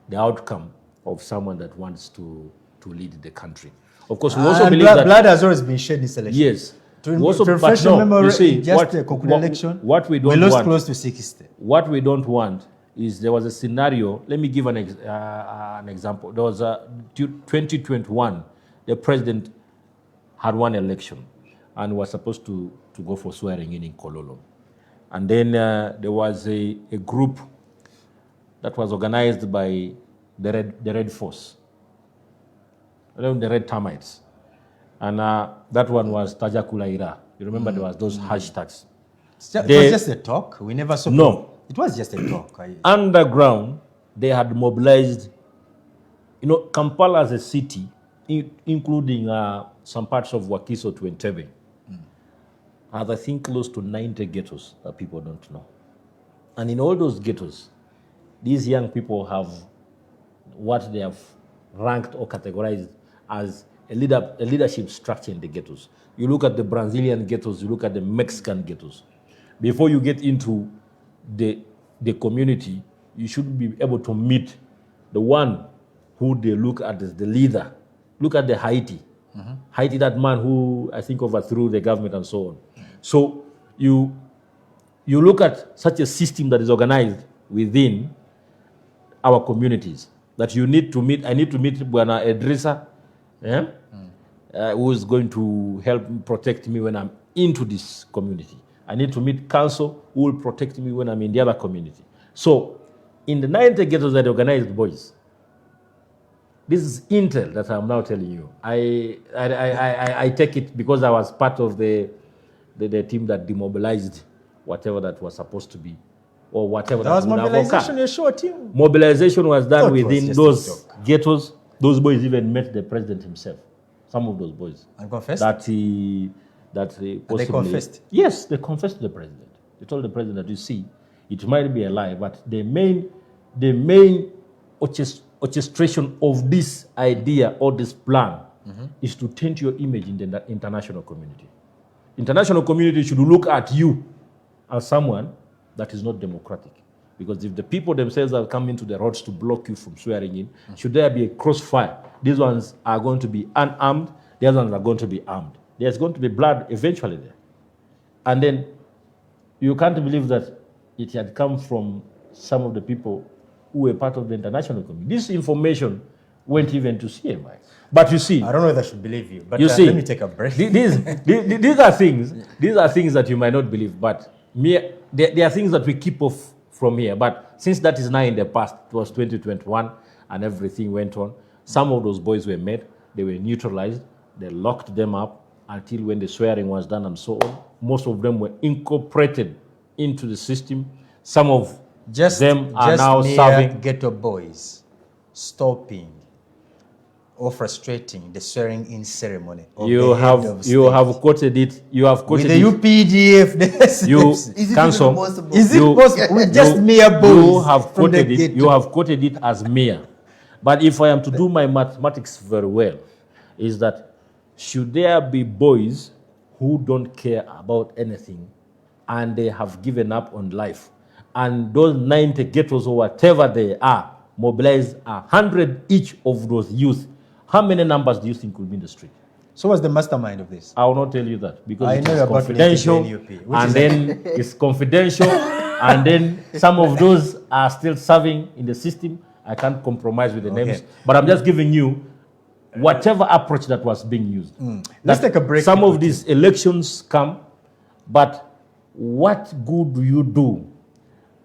the outcome of someone that wants to lead the country. Of course, we also believe that blood has always been shed in this election. yes. To also, refresh your memory, you see, just the concluded election, what we don't we lost want, close to 60. What we don't want is there was a scenario. Let me give an example. There was 2021. The president had won election and was supposed to go for swearing in Kololo. And then there was a group that was organized by the Red Force, the Red Termites. And that one was Tajakulaira. You remember there was those hashtags. It was just a talk. We never saw. No. It was just a talk. Underground, they had mobilized, Kampala as a city, including some parts of Wakiso to Entebbe, has, I think, close to 90 ghettos that people don't know. And in all those ghettos, these young people have what they have ranked or categorized as a leadership structure in the ghettos. You look at the Brazilian ghettos, you look at the Mexican ghettos. Before you get into the community, you should be able to meet the one who they look at as the leader. Look at the Haiti. Haiti, that man who I think overthrew the government and so on. So you look at such a system that is organized within our communities that you need to meet. I need to meet Muwonge Edirisa, who is going to help protect me when I'm into this community. I need to meet council who will protect me when I'm in the other community. So, in the 90 ghettos that organized boys, this is intel that I'm now telling you. I take it because I was part of the team that demobilized whatever that was supposed to be, or whatever that was would have mobilization. occurred. A short team. Mobilization was done Thought it was within just those ghettos. Those boys even met the president himself. Some of those boys. And confessed? That he possibly. They confessed? Yes, they confessed to the president. They told the president that, you see, it might be a lie, but the main orchestration of this idea or this plan is to taint your image in the international community. International community should look at you as someone that is not democratic. Because if the people themselves are coming to the roads to block you from swearing in, should there be a crossfire? These ones are going to be unarmed, the other ones are going to be armed. There's going to be blood eventually there. And then you can't believe that it had come from some of the people who were part of the international community. This information went even to CMI. But you see, I don't know if I should believe you, but you see, let me take a break. These are things that you might not believe, but there are things that we keep off from here. But since that is now in the past, it was 2021 and everything went on, some of those boys were met, they were neutralized, they locked them up until when the swearing was done and so on. Most of them were incorporated into the system. Some of them are now serving. Ghetto boys stopping or frustrating the swearing in ceremony. You have quoted it. You have quoted with the UPDF. You counsel. Is it possible? With just mere boys. You have quoted it. You have quoted it as mere. But if I am to do my mathematics very well, is that should there be boys who don't care about anything and they have given up on life, and those 90 ghettos or whatever they are mobilize 100 each of those youth, how many numbers do you think will be in the street? So what's the mastermind of this? I will not tell you that because I it know is you're about to link it to confidential, NUP, which and is then it's confidential, and then some of those are still serving in the system. I can't compromise with the Okay. names, but I'm just giving you whatever approach that was being used. Let's That take a break. Some of these elections come, but what good do you do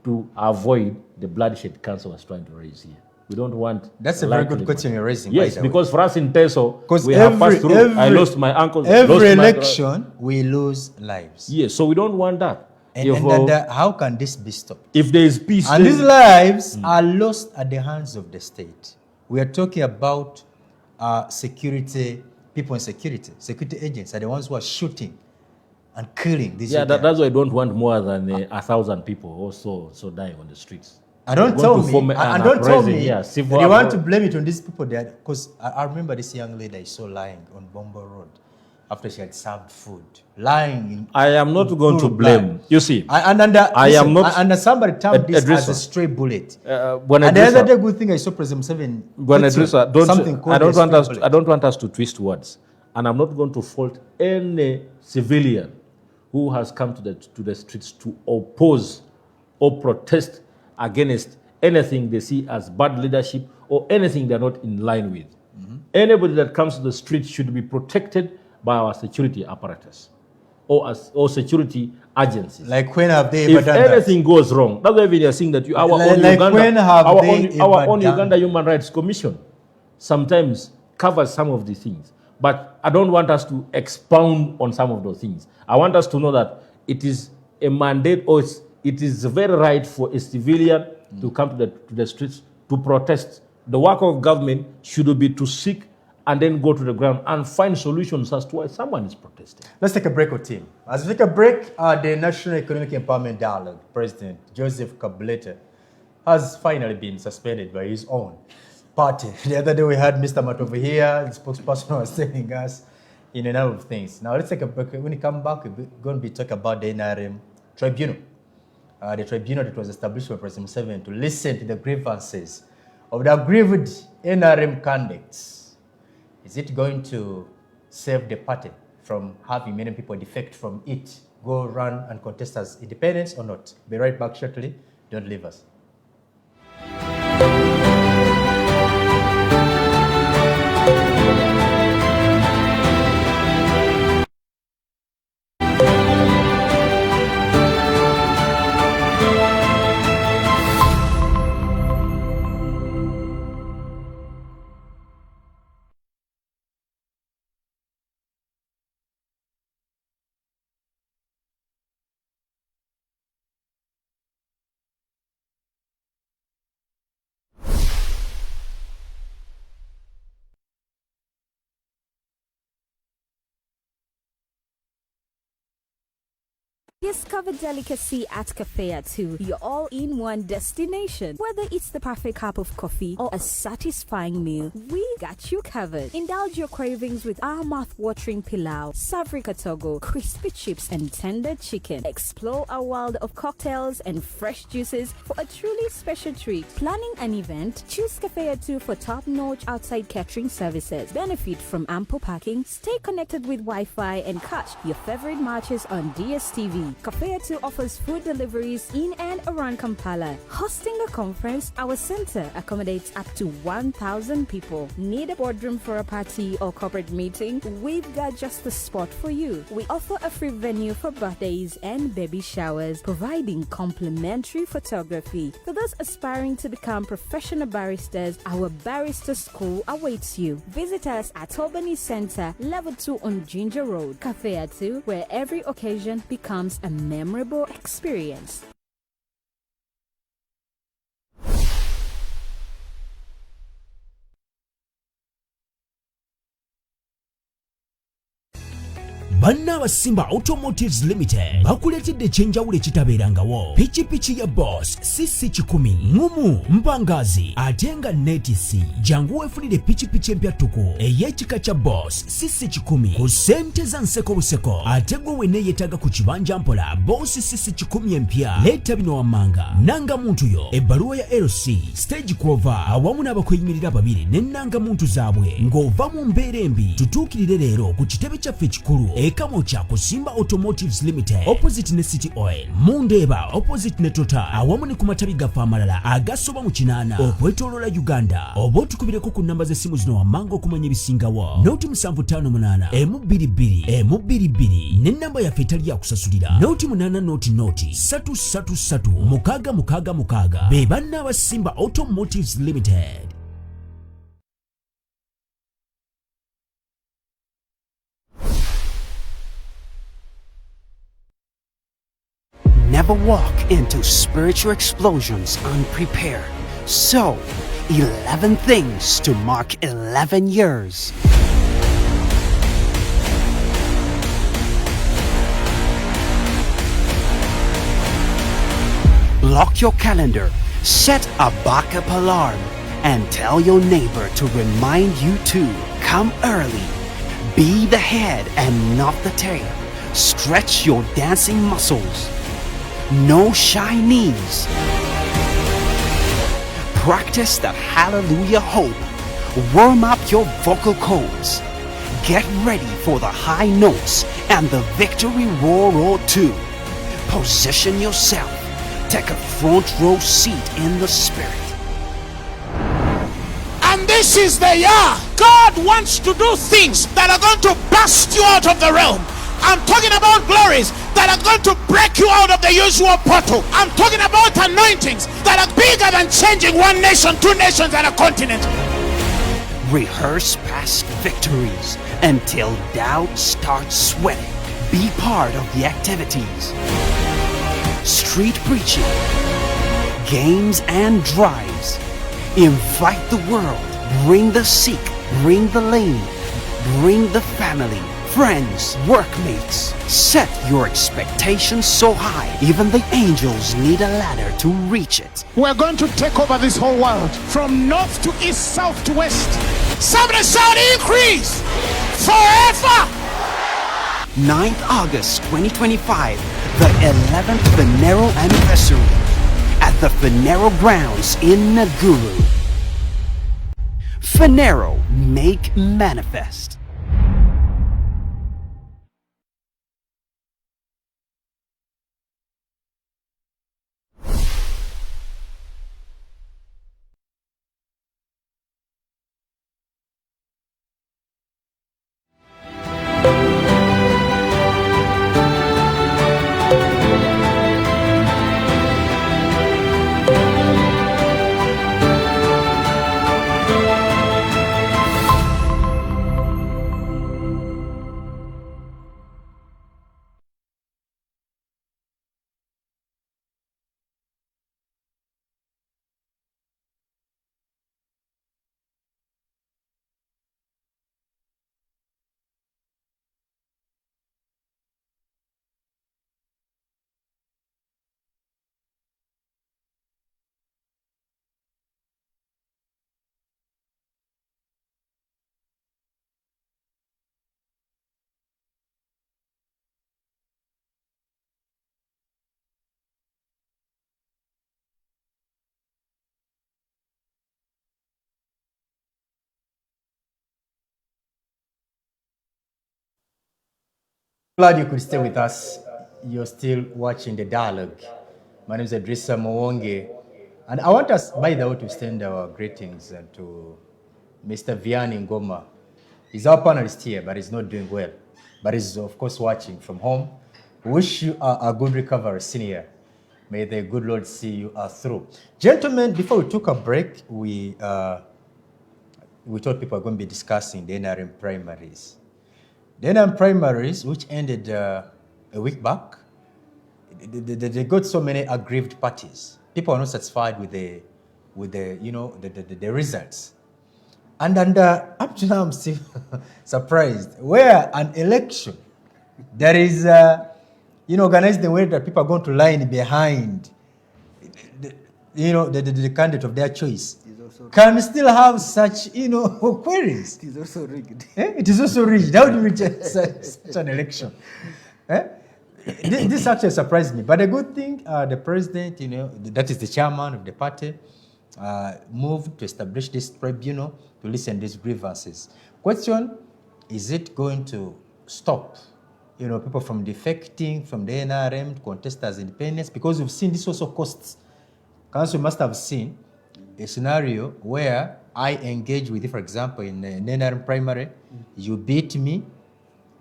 to avoid the bloodshed Council was trying to raise here? We don't want. That's a very good question you're raising. Yes, by the way. because for us in Teso, we every, have passed through. I lost my uncle. lost Every my election, we lose lives. Yes, so we don't want that. And how can this be stopped? If there is peace, And then- these lives are lost at the hands of the state. We are talking about security, people in security. Security agents are the ones who are shooting and killing these youth. that's why I don't want more than 1,000 people also dying on the streets. And don't We're tell going to me, form and an don't tell uprising me here, that civil you want to war. blame it on these people there, because I remember this young lady I saw lying on Bombo Road after she had served food, lying in. I am not going to pool of blood. blame. You see, And I am not- And somebody termed this Edirisa. as a stray bullet. when And the Edirisa- other day, good thing I saw President Seven. When Edirisa, I I don't want us to twist words, and I'm not going to fault any civilian who has come to the streets to oppose or protest against anything they see as bad leadership or anything they're not in line with. Anybody that comes to the streets should be protected by our security apparatus or security agencies. Like when have they ever If done anything goes wrong, that's why we are seeing that our Like own when Uganda, have our they own, our ever own done Uganda Human Rights Commission sometimes covers some of these things. But I don't want us to expound on some of those things. I want us to know that it is a mandate, or it is very right for a civilian to come to the streets to protest. The work of government should be to seek and then go to the ground and find solutions as to why someone is protesting. Let's take a break with team. As we take a break, the National Economic Empowerment Dialogue President Joseph Kabulete has finally been suspended by his own party. The other day we had Mr. Matt over here, the spokesperson was telling us a number of things. Now let's take a break. When we come back, we're going to be talking about the NRM tribunal. The tribunal that was established by President Seven to listen to the grievances of the aggrieved NRM candidates. Is it going to save the party from having many people defect from it, go run and contest as independents or not? Be right back shortly. Don't leave us. Discover delicacy at Cafe Atu, your all-in-one destination. Whether it's the perfect cup of coffee or a satisfying meal, we got you covered. Indulge your cravings with our mouth-watering pilau, savory katogo, crispy chips, and tender chicken. Explore our world of cocktails and fresh juices for a truly special treat. Planning an event? Choose Cafe Atu for top-notch outside catering services. Benefit from ample parking. Stay connected with Wi-Fi and catch your favorite matches on DSTV. Cafe Atu offers food deliveries in and around Kampala. Hosting a conference, our center accommodates up to 1,000 people. Need a boardroom for a party or corporate meeting? We've got just the spot for you. We offer a free venue for birthdays and baby showers, providing complimentary photography. For those aspiring to become professional baristas, our barista school awaits you. Visit us at Albany Center, Level 2 on Ginger Road. Cafe Atu, where every occasion becomes a memorable experience. banna ba Simba Automotives Limited bakuletedde ekyenjawulo ekitabeerangawo. Pikipiki ya Boss CC10 ngumu mpangazi ate nga netisi. Jangu weefunire pikipiki empya tuku ey'ekika kya Boss CC10 ku ssente za nseko buseko ate gwe weneeyetaaga ku kibanja mpola Boss CC10 empya leeta bino wammanga nnangamuntu yo ebbaluwa ya LC stage kwova awamu n'abakweyimirira babiri n'ennangamuntu zaabwe ng'ova mu mbeera embi. Tutuukirire leero ku kitebe kyaffe ekikulu ekamokya ku Simba Automotives Limited opposite ne City Oil Mundeeba opposite ne Total awamu ne ku matabi gaffe amalala agasoba mu 8 okwetooloola Uganda. Oba otukubireko ku nnamba z'essimu zino wammanga okumanya ebisingawo noti 758 122 n'ennamba yaffe etali yakusasulira noti 8 be banna aba Simba Automotives Limited. Never walk into spiritual explosions unprepared. So, 11 things to mark 11 years. Block your calendar, set a backup alarm, and tell your neighbor to remind you to come early. Be the head and not the tail. Stretch your dancing muscles. No shy knees. Practice that hallelujah hope. Warm up your vocal cords. Get ready for the high notes and the victory roar or two. Position yourself. Take a front row seat in the spirit. And this is the year God wants to do things that are going to bust you out of the realm. I'm talking about glories that are going to break you out of the usual portal. I'm talking about anointings that are bigger than changing one nation, two nations, and a continent. Rehearse past victories until doubt starts sweating. Be part of the activities. Street preaching, games and drives. Invite the world. Bring the sick. Bring the lame. Bring the family. Friends, workmates, set your expectations so high, even the angels need a ladder to reach it. We're going to take over this whole world from north to east, south to west. Somebody shout increase forever. 9th August 2025, the 11th Venero anniversary at the Venero Grounds in Naguru. Venero, make manifest. Glad you could stay with us. You're still watching the dialogue. My name is Edirisa Muwonge. And I want us, by the way, to extend our greetings to Mr. Vianney Ngoma. He's our panelist here, but he's not doing well. But he's, of course, watching from home. We wish you a good recovery, senior. May the good Lord see you through. Gentlemen, before we took a break, we told people we're going to be discussing the NRM primaries. The NRM primaries, which ended a week back, they got so many aggrieved parties. People are not satisfied with the results. And up to now, I'm still surprised. Where an election There is, organized the way that people are going to line behind, the candidate of their choice. Can still have such, queries. It is also rigged. It is also rigged. How do we reject such an election? This actually surprised me. But the good thing, the president, that is the chairman of the party, moved to establish this tribunal to listen to these grievances. Question, is it going to stop, people from defecting from the NRM to contest as independents? Because we've seen this also costs. Council must have seen a scenario where I engage with you, for example, in an NRM primary, you beat me,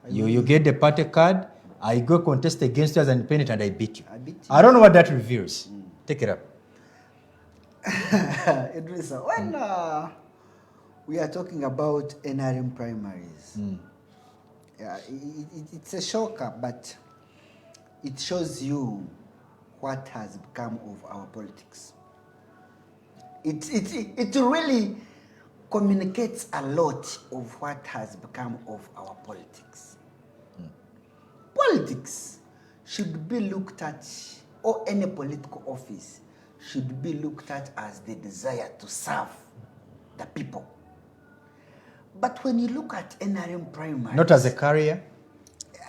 you get the party card, I go contest against you as an independent and I beat you. I don't know what that reveals. Take it up. Edirisa, when we are talking about NRM primaries, it's a shocker, but it shows you what has become of our politics. It really communicates a lot of what has become of our politics. Politics should be looked at, or any political office should be looked at as the desire to serve the people. But when you look at NRM primaries, not as a career.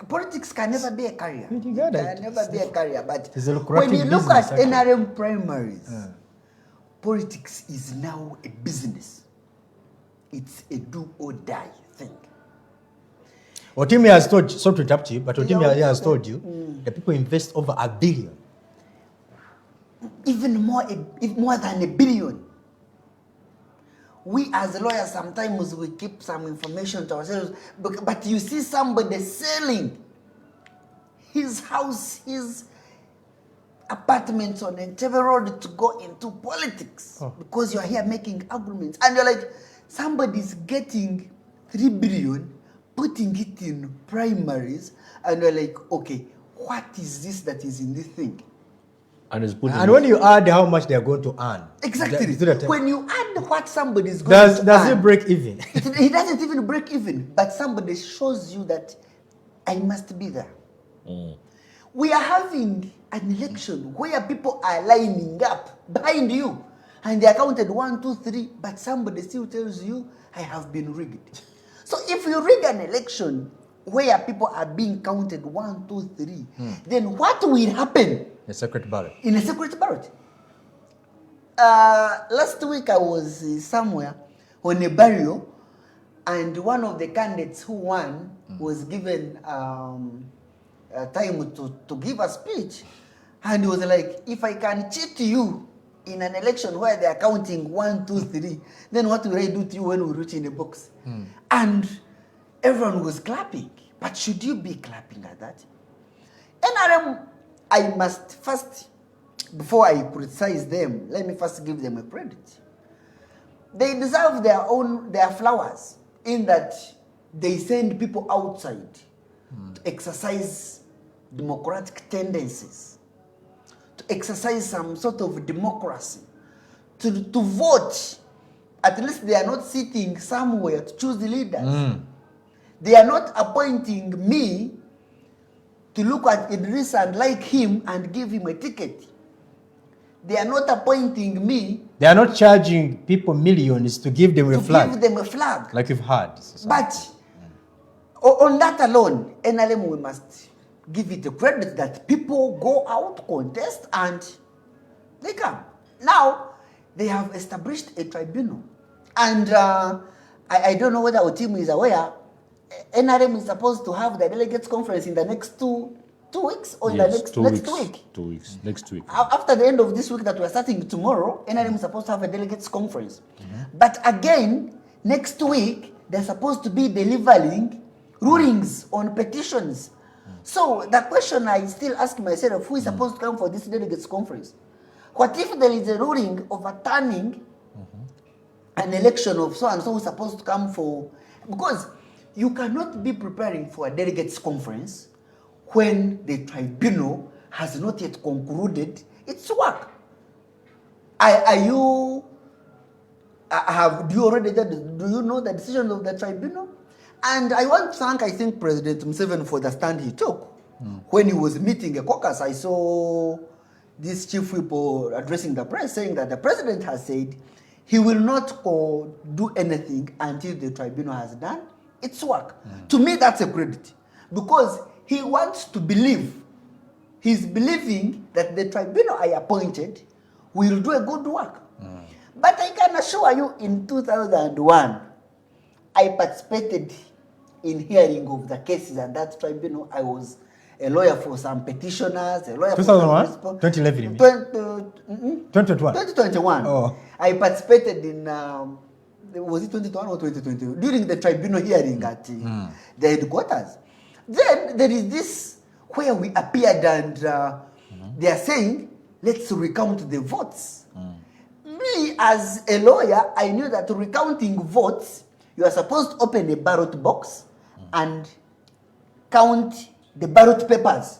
Politics can never be a career. You got it. Can never be a career. But It's a when you lucrative look at business, actually. NRM primaries, politics is now a business. It's a do or die thing. Otimi has told you, sorry to interrupt you, but Otimi Yeah, has told you that people invest over $1 billion. Even more than $1 billion. We as lawyers, sometimes we keep some information to ourselves, but you see somebody selling his house, his apartments on Entebbe Road to go into politics because you are here making arguments. And you're like, somebody's getting 3 billion, putting it in primaries, and you're like, okay, what is this that is in this thing? And when you add how much they are going to earn, Exactly. When you add what somebody is going does to earn, it break even? it doesn't even break even, but somebody shows you that I must be there. We are having an election where people are lining up behind you and they are counted 1, 2, 3, but somebody still tells you, I have been rigged. So if you rig an election where people are being counted 1, 2, 3, then what will happen? A secret ballot. In a secret ballot. Last week I was somewhere on a burial, and one of the candidates who won was given time to give a speech, and he was like, if I can cheat you in an election where they are counting 1, 2, 3, then what will I do to you when we reach in a box? And everyone was clapping. But should you be clapping at that? NRM, I must first, before I criticize them, let me first give them a credit. They deserve their flowers in that they send people outside to exercise democratic tendencies, to exercise some sort of democracy, to vote. At least they are not sitting somewhere to choose the leaders. They are not appointing me to look at Edirisa and like him and give him a ticket. They are not appointing me. They are not charging people millions to give them a flag. Give them a flag. Like you've heard. But on that alone, NLM, we must give it the credit that people go out, contest, and they come. Now, they have established a tribunal. And I don't know whether our team is aware, NRM is supposed to have the delegates conference in the next two weeks or in the next week. 2 weeks. Next week. After the end of this week that we're starting tomorrow, NRM is supposed to have a delegates conference. But again, next week, they're supposed to be delivering rulings on petitions. So the question I still ask myself, who is supposed to come for this delegates conference? What if there is a ruling overturning an election of so and so who's supposed to come for? Because you cannot be preparing for a delegates conference when the tribunal has not yet concluded its work. Do you know the decision of the tribunal? And I want to thank, I think, President Museveni for the stand he took. When he was meeting a caucus, I saw this chief whip addressing the press saying that the president has said he will not do anything until the tribunal has done its work. To me, that's a credit because he wants to believe, he's believing that the tribunal I appointed will do a good work. But I can assure you, in 2001, I participated in hearing of the cases at that tribunal. I was a lawyer for some petitioners, a lawyer 2001? for 2011, you mean? 2021? 2021. Oh. I participated in, was it 2021 or 2020? During the tribunal hearing at the headquarters. Then there is this where we appeared and they are saying, let's recount the votes. Me, as a lawyer, I knew that recounting votes, you are supposed to open a ballot box and count the ballot papers.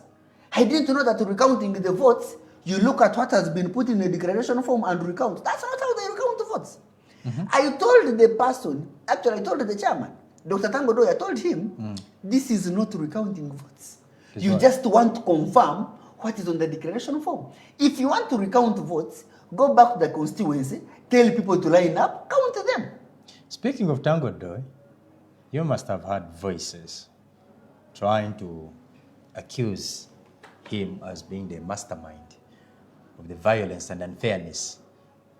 I didn't know that recounting the votes, you look at what has been put in the declaration form and recount. That's not how they recount the votes. I told the person, actually I told the chairman, Dr. Tangodoy, I told him, this is not recounting votes. You just want to confirm what is on the declaration form. If you want to recount votes, go back to the constituency, tell people to line up, count them. Speaking of Tangodoy, you must have heard voices trying to accuse him as being the mastermind of the violence and unfairness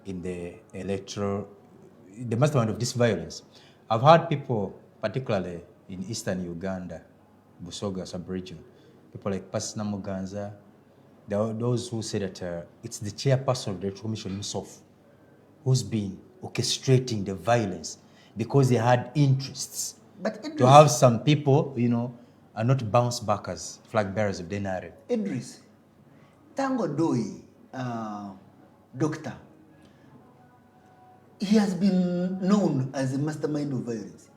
in the the mastermind of this violence. I've heard people, particularly in eastern Uganda, Busoga sub-region, people like Pasina Muganza, there are those who say that it's the chairperson of the commission himself who's been orchestrating the violence because they had interests. But Idris, to have some people, are not bounce back as flag bearers of the narrative. Idris, Tangodoy, doctor, he has been known as a mastermind of violence.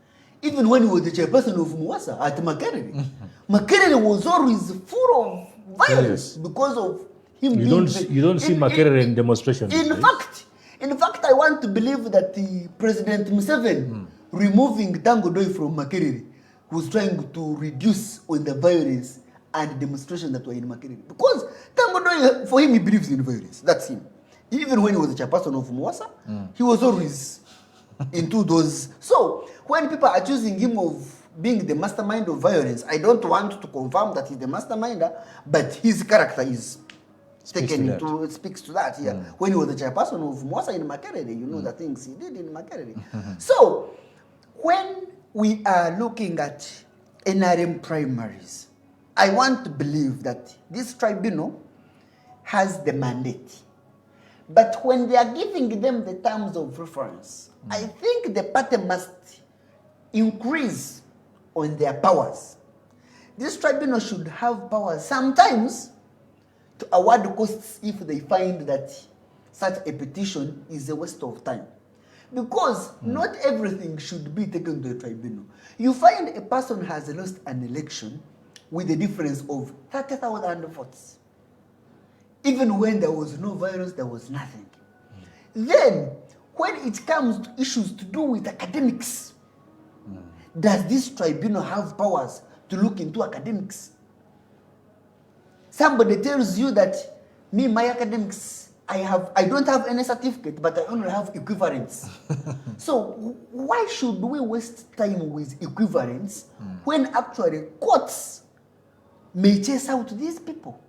Even when he was the chairperson of Mwasa at Makerere, Makerere was always full of violence because of him You being... don't see Makerere in demonstrations. In fact, I want to believe that the President Museveni removing Tangodoy from Makerere was trying to reduce on the violence and demonstration that were in Makerere. Because Tangodoy, for him, he believes in violence. That's him. Even when he was the chairperson of Mwasa, he was always into those. So when people are accusing him of being the mastermind of violence, I don't want to confirm that he's the masterminder, but his character is speaks to that. Yeah. When he was the chairperson of Mwasa in Makerere, you know the things he did in Makerere. So when we are looking at NRM primaries, I want to believe that this tribunal has the mandate. But when they are giving them the terms of reference, I think the party must increase on their powers. This tribunal should have powers sometimes to award costs if they find that such a petition is a waste of time. Because not everything should be taken to a tribunal. You find a person has lost an election with a difference of 30,000 votes. Even when there was no violence, there was nothing. Then, when it comes to issues to do with academics, does this tribunal have powers to look into academics? Somebody tells you that, me, my academics, I don't have any certificate, but I only have equivalence. So why should we waste time with equivalence when actually courts may chase out these people?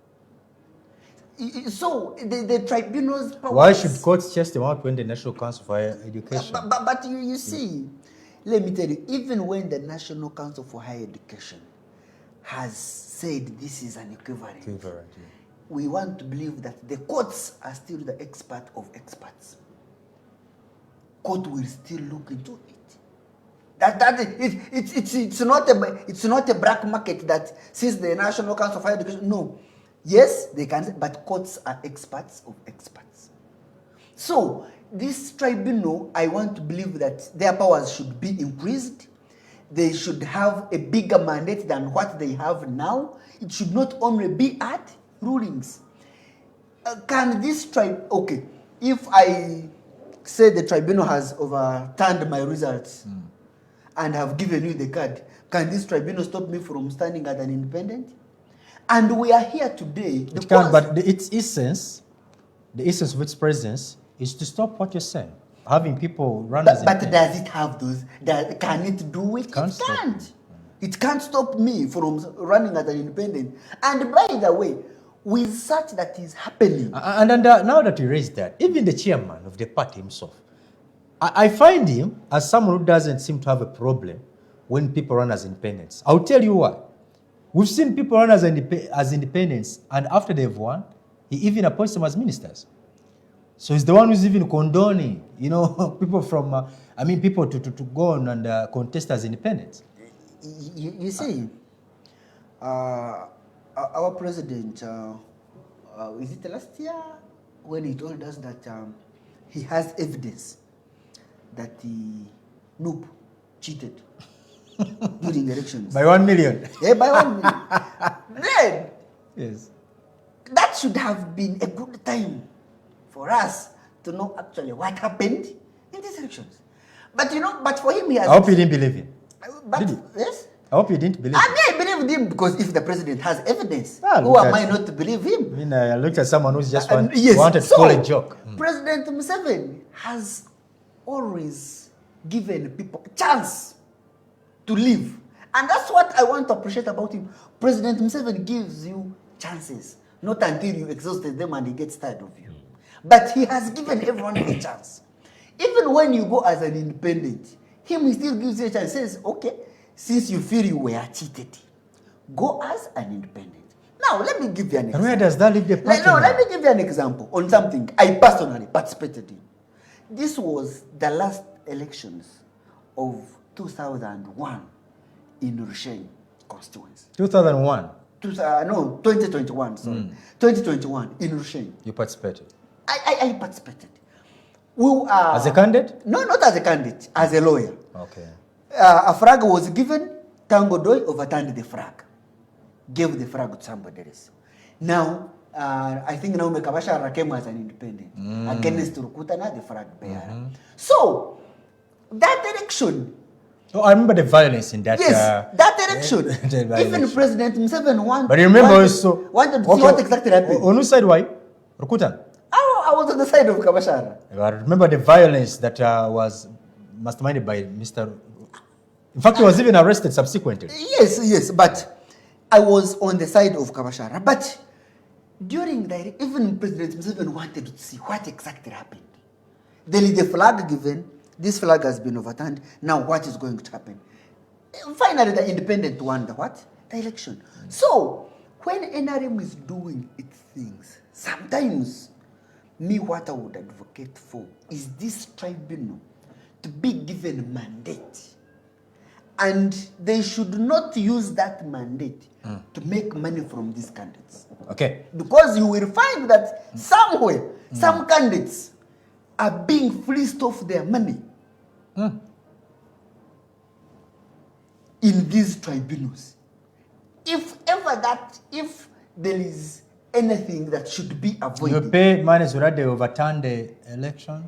So the tribunal's powers... Why should courts chase them out when the National Council for Higher Education? But you see, let me tell you, even when the National Council for Higher Education has said this is an equivalent, we want to believe that the courts are still the expert of experts. Court will still look into it. It's not a black market that since the National Council for Higher Education, no. Yes, they can, but courts are experts of experts. So, this tribunal, I want to believe that their powers should be increased. They should have a bigger mandate than what they have now. It should not only be at rulings. Can this okay, if I say the tribunal has overturned my results, and have given you the card, can this tribunal stop me from standing as an independent? And we are here today. It can, but its essence, the essence of its presence is to stop what you're saying. Having people run as But does it have those? Can it do it? It can't. It can't stop me from running as an independent. And by the way, with such that is happening. And now that you raised that, even the chairman of the party himself, I find him as someone who doesn't seem to have a problem when people run as independents. I'll tell you why. We've seen people run as independents, and after they've won, he even appoints them as ministers. So he's the one who's even condoning, people from, people to go on and contest as independents. You see, our president, is it last year, when he told us that he has evidence that the noob cheated during elections. By 1 million. Yeah, by 1 million. Then, yes, that should have been a good time for us to know actually what happened in these elections. But but for him, he has. I hope you didn't believe him. But, Did you? yes. I hope you didn't believe him. I believed him because if the president has evidence, Ah, who am I not to believe him? I mean, I looked at someone who's just Yes. wanted to call a joke. President Museveni has always given people a chance to live. And that's what I want to appreciate about him. President Museveni gives you chances, not until you exhausted them and he gets tired of you. But he has given everyone a chance. Even when you go as an independent, he still gives you a chance. Says, okay, since you feel you were cheated, go as an independent. Now, let me give you an example. And where does that leave the party? Let me give you an example on something I personally participated in. This was the last elections of 2001 in Rushen constituency. 2001. 2021, sorry. 2021 in Rushen. You participated. I participated. As a candidate? No, not as a candidate, as a lawyer. Okay. A flag was given, Tango Doi overturned the flag, gave the flag to somebody else. Now, I think Naomi Kabashara came as an independent against Rukutana, the flag bearer. So, that election. Oh, I remember the violence in that. Yes, that election. Even President Museveni wanted. But you remember also. Wanted to see what exactly happened. On whose side why? Rukutan. I was on the side of Kabashara. I remember the violence that was masterminded by Mr. In fact, he was even arrested subsequently. Yes, but I was on the side of Kabashara. But during that, even President Museveni wanted to see what exactly happened. There is the flag given. This flag has been overturned. Now, what is going to happen? Finally, the independent won the election. So, when NRM is doing its things, sometimes what I would advocate for is this tribunal to be given a mandate. And they should not use that mandate to make money from these candidates. Okay. Because you will find that somewhere, some candidates are being fleeced off their money in these tribunals. If there is anything that should be avoided. You pay money so that they overturn the election?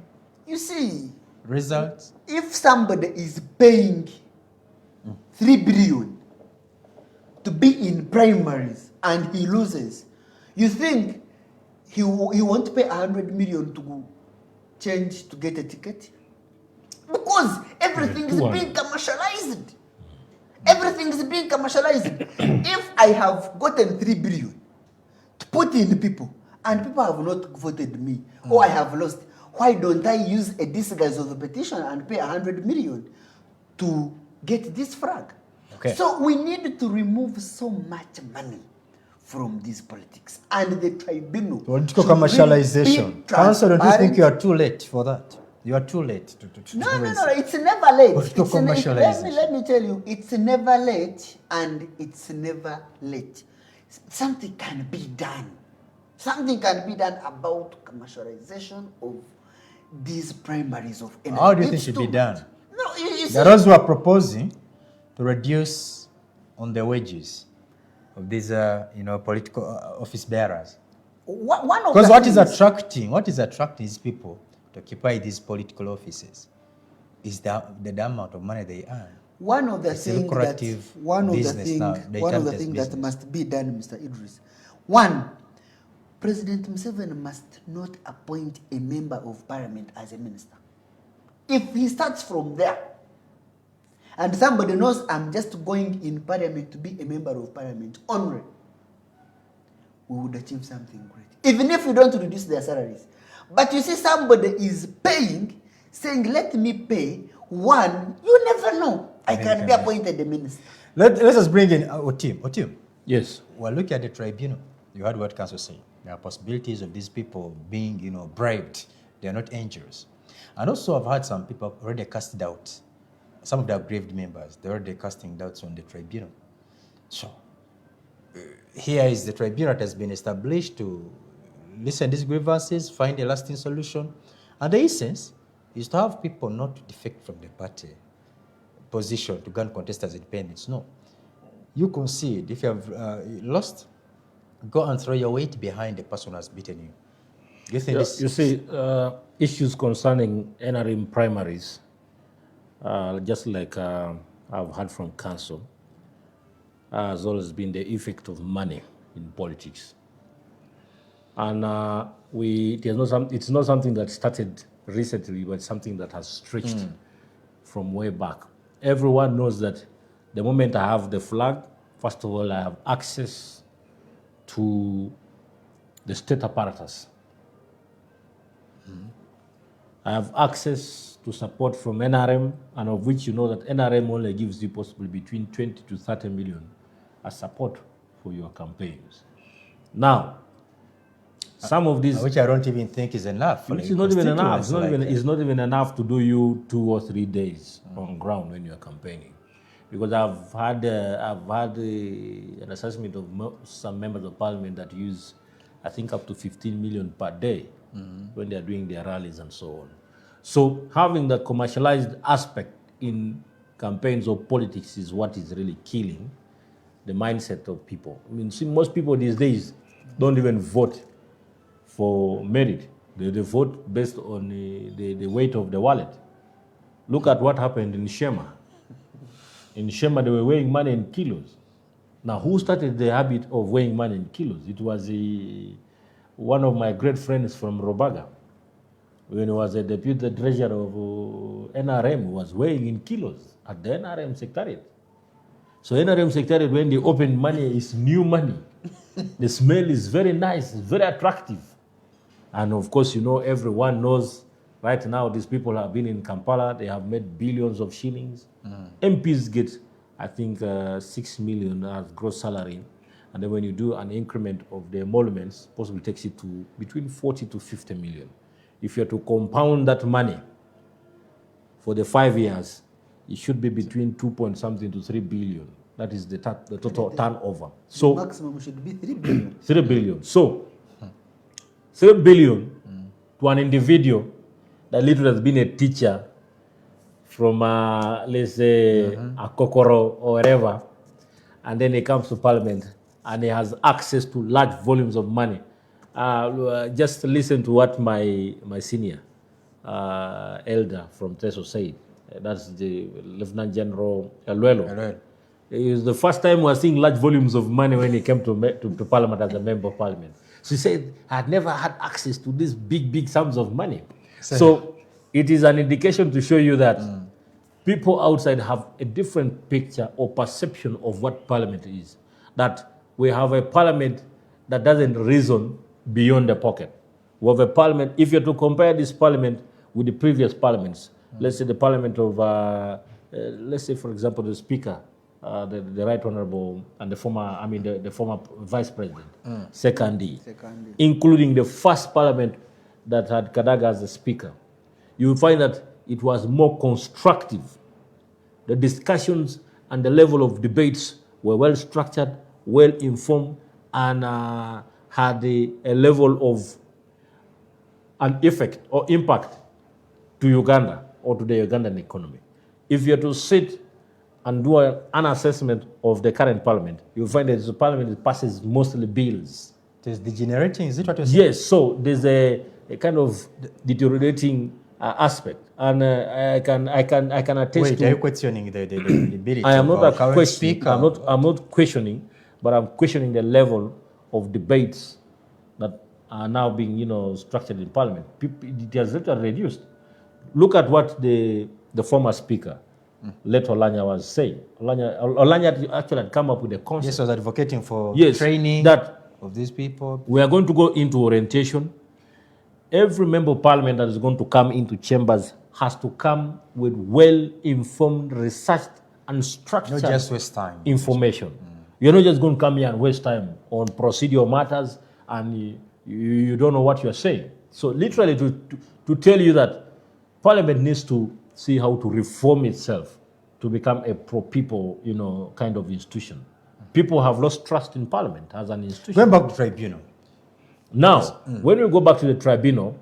You see, results? If somebody is paying 3 billion to be in primaries and he loses, you think he won't pay 100 million to change to get a ticket? Because everything is being commercialized. Everything is being commercialized. If I have gotten 3 billion to put in people and people have not voted me or I have lost, why don't I use a disguise of a petition and pay 100 million to get this flag? Okay. So we need to remove so much money from these politics and the tribunal. Political commercialization. Council, don't you think you are too late for that? You are too late to No, it's never late. Political commercialization. Let me tell you, it's never late and it's never late. Something can be done. Something can be done about commercialization of these primaries of energy. How do you think it should be done? No, you see, there are those who are proposing to reduce on the wages of these, political office bearers. Because what is attracting these people to occupy these political offices is the amount of money they earn. One of the It's a things that lucrative business now. They can't test that business. must be done, Mr. Idris. One, President Museveni must not appoint a member of parliament as a minister. If he starts from there, and somebody knows I'm just going in parliament to be a member of parliament only, we would achieve something great. Even if we don't reduce their salaries. But you see, somebody is paying, saying, let me pay one, you never know. I can be appointed a minister. Let us bring in Otim. Otim. Yes. Well, look at the tribunal. You heard what counsel saying. There are possibilities of these people being, bribed. They are not angels. And also, I've had some people already cast doubt. Some of the aggrieved members, they're already casting doubts on the tribunal. So, here is the tribunal that has been established to listen to these grievances, find a lasting solution. And the essence is to have people not to defect from the party position to go and contest as independents. No. You concede. If you have lost, go and throw your weight behind the person who has beaten you. Do you think this? You see, issues concerning NRM primaries, just like I've heard from council, has always been the effect of money in politics. And it's not something that started recently, but something that has stretched from way back. Everyone knows that the moment I have the flag, first of all, I have access to the state apparatus. I have access to support from NRM, and of which you know that NRM only gives you possibly between 20 to 30 million as support for your campaigns. Now, some of these, which I don't even think is enough. Which is not even enough. It's not even enough to do you 2 or 3 days on ground when you are campaigning, because I've had an assessment of some members of parliament that use, I think, up to 15 million per day when they are doing their rallies and so on. So having the commercialized aspect in campaigns or politics is what is really killing the mindset of people. I mean, see, most people these days don't even vote for merit. They vote based on the weight of the wallet. Look at what happened in Shema. In Shema, they were weighing money in kilos. Now, who started the habit of weighing money in kilos? It was one of my great friends from Robaga. When he was a deputy treasurer of NRM, was weighing in kilos at the NRM secretariat. So NRM secretariat, when they open money, is new money. The smell is very nice, very attractive. And of course, everyone knows right now these people have been in Kampala, they have made billions of shillings. MPs get, I think, 6 million as gross salary. And then when you do an increment of the emoluments, possibly takes it to between 40 to 50 million. If you're to compound that money for the 5 years, it should be between 2 point something to 3 billion. That is the total turnover. So the maximum should be 3 billion. 3 billion. So 3 billion to an individual that literally has been a teacher from, let's say, a Kokoro or wherever, and then he comes to parliament and he has access to large volumes of money. Just listen to what my senior elder from Teso said. That's the Lieutenant General Elwelo. It was the first time we were seeing large volumes of money when he came to Parliament as a member of Parliament. So he said, I had never had access to these big sums of money. So it is an indication to show you that people outside have a different picture or perception of what Parliament is. That we have a Parliament that doesn't reason beyond the pocket. We have a Parliament, if you're to compare this Parliament with the previous parliaments, let's say the Parliament of, let's say, for example, the Speaker, the Right Honorable, and the former Vice President, Secondly, including the first Parliament that had Kadaga as the Speaker, you will find that it was more constructive. The discussions and the level of debates were well structured, well informed, and had a level of an effect or impact to Uganda or to the Ugandan economy. If you're to sit and do an assessment of the current parliament, you'll find that the parliament that passes mostly bills. It is degenerating, is it what you're saying? Yes, so there's a kind of deteriorating aspect, and I can attest Wait, to. are you questioning the ability I am of not our a current question. speaker? I'm not questioning, but I'm questioning the level of debates that are now being, structured in Parliament. It has literally reduced. Look at what the former speaker, Let Olanya, was saying. Olanya actually had come up with a concept. Yes, I was advocating for Yes, training that of these people. we are going to go into orientation. Every member of Parliament that is going to come into chambers has to come with well-informed, researched, and structured Not just waste time. information. You're not just going to come here and waste time on procedural matters and you don't know what you're saying. So literally to tell you that Parliament needs to see how to reform itself to become a pro-people, kind of institution. People have lost trust in Parliament as an institution. Going back to tribunal. Now, when we go back to the tribunal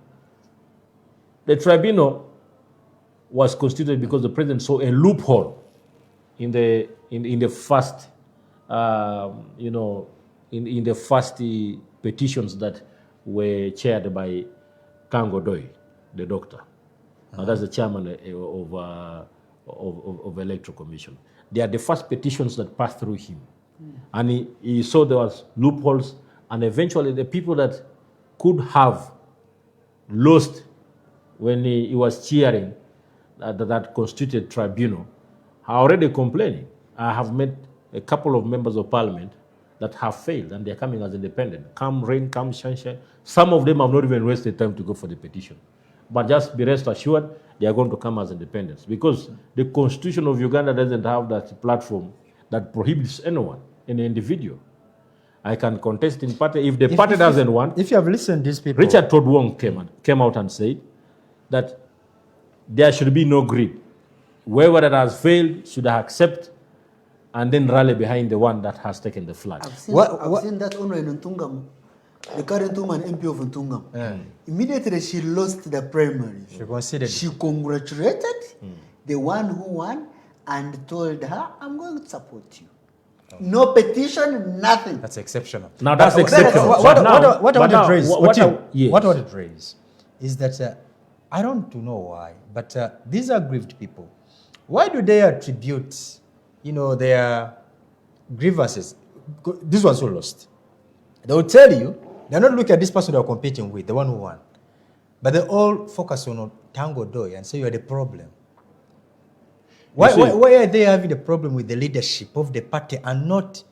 was constituted because the president saw a loophole in the first, in the first petitions that were chaired by Kango Doi, the doctor. Now that's the chairman of Electoral Commission. They are the first petitions that passed through him, and he saw there was loopholes. And eventually, the people that could have lost when he was chairing that constituted tribunal are already complaining. I have met a couple of members of Parliament that have failed, and they're coming as independent. Come rain, come sunshine. Some of them have not even wasted time to go for the petition. But just be rest assured, they are going to come as independents, because the Constitution of Uganda doesn't have that platform that prohibits anyone, any individual. I can contest in party. If the party doesn't want... If you have listened to these people... Richard Todd Wong came out and said that there should be no greed. Whoever that has failed should accept and then rally behind the one that has taken the flag. I've seen that only in Ntungam, the current woman MP of Ntungam. Immediately she lost the primaries. She congratulated the one who won and told her, I'm going to support you. No petition, nothing. That's exceptional. Now that's exceptional. What I want to raise, what I yes. want to raise is that I don't know why, but these are grieved people. Why do they attribute, their grievances? This one's so lost. They will tell you they're not looking at this person they're competing with, the one who won, but they all focus on Tango Doi and say you are the problem. Why are they having a problem with the leadership of the party and not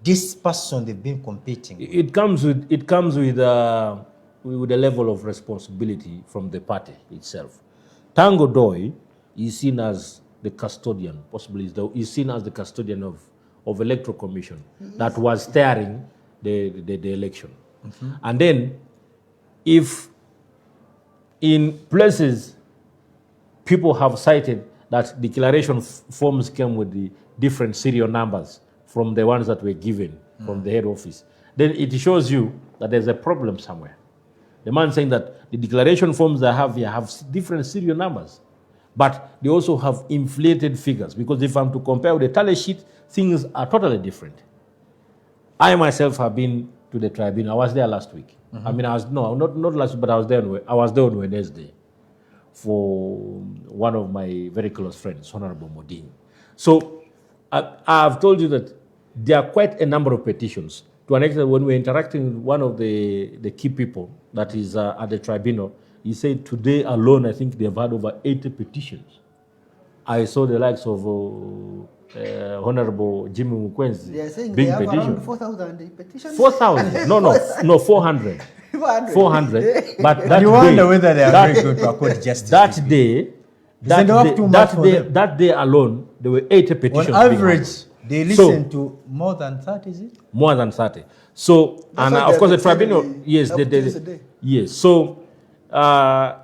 this person they've been competing with? It comes with a level of responsibility from the party itself. Tango Doi is seen as the custodian, possibly is seen as the custodian of Electoral Commission that was steering the election. And then, if in places people have cited that declaration forms came with the different serial numbers from the ones that were given from the head office, then it shows you that there's a problem somewhere. The man saying that the declaration forms I have here have different serial numbers, but they also have inflated figures, because if I'm to compare with the tally sheet, things are totally different. I myself have been to the tribunal. I was there last week. I mean, not last week, but I was there on Wednesday for one of my very close friends, Honorable Modine. So I've told you that there are quite a number of petitions. To an extent, when we're interacting with one of the key people that is at the tribunal, he said today alone, I think they've had over 80 petitions. I saw the likes of Honorable Jimmy Mukwenzi. They are saying being they have petitioned. around 4,000 petitions. 4,000? No, 400. 400. But that You wonder whether they are very good to accord justice. That day, that day alone, there were 80 petitions. On average, they listen to more than 30, is it? More than 30. So, and of course the tribunal, yes, yes. So,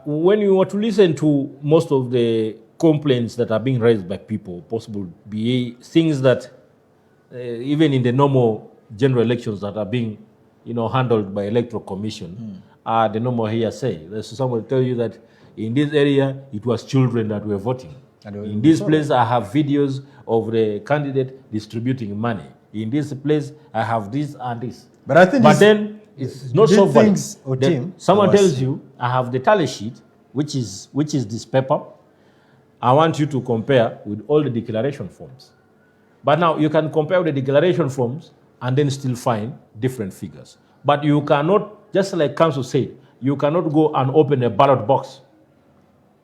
when you were to listen to most of the complaints that are being raised by people, possible be things that even in the normal general elections that are being, handled by Electoral Commission, are the normal hearsay. Someone will tell you that in this area it was children that were voting. In this place I have videos of the candidate distributing money. In this place I have this and this. But I think then it's not so valid. Someone Someone tells you I have the tally sheet which is this paper. I want you to compare with all the declaration forms. But now you can compare with the declaration forms and then still find different figures. But you cannot, just like Council said, you cannot go and open a ballot box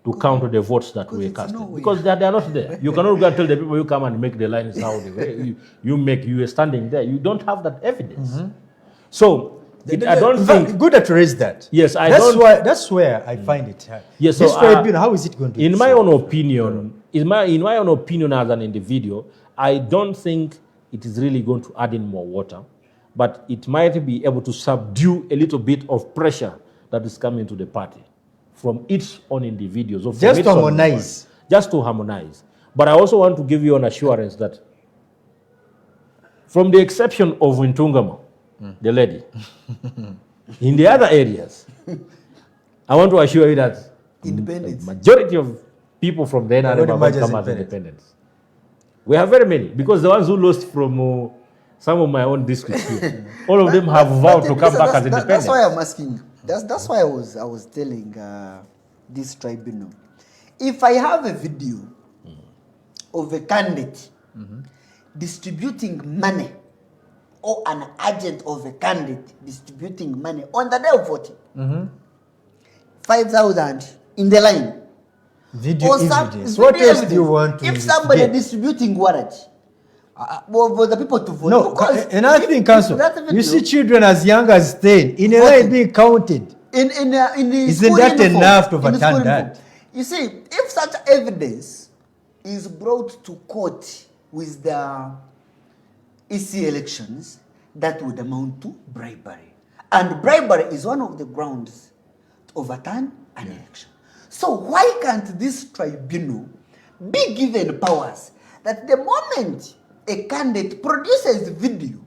to count the votes that were casted. Because they are not there. You cannot go and tell the people you come and make the lines how they were. You are standing there. You don't have that evidence. So I don't think... Good that you raised that. Yes, That's where I find it hard. Yes, this so, tribunal, how is it going to... In my own opinion, in my own opinion as an individual, I don't think it is really going to add in more water, but it might be able to subdue a little bit of pressure that is coming to the party from its own individuals. Or just to harmonize. Just to harmonize. But I also want to give you an assurance that from the exception of Intungama, the lady, in the other areas, I want to assure you that the majority of people from the NRM are going to come as independents. We have very many, because the ones who lost from some of my own districts here, all of them have vowed to come back as independents. That's why I'm asking. That's why I was telling this tribunal. If I have a video of a candidate distributing money, or an agent of a candidate distributing money on the day of voting, 5,000 in the line. Video evidence. What else do you want to If somebody distributing warrant for the people to vote. No, another thing, Council. You see children as young as 10 in a line being counted. Isn't that enough to overturn that? You see, if such evidence is brought to court with the EC elections, that would amount to bribery. And bribery is one of the grounds to overturn an election. So why can't this tribunal be given powers that the moment a candidate produces video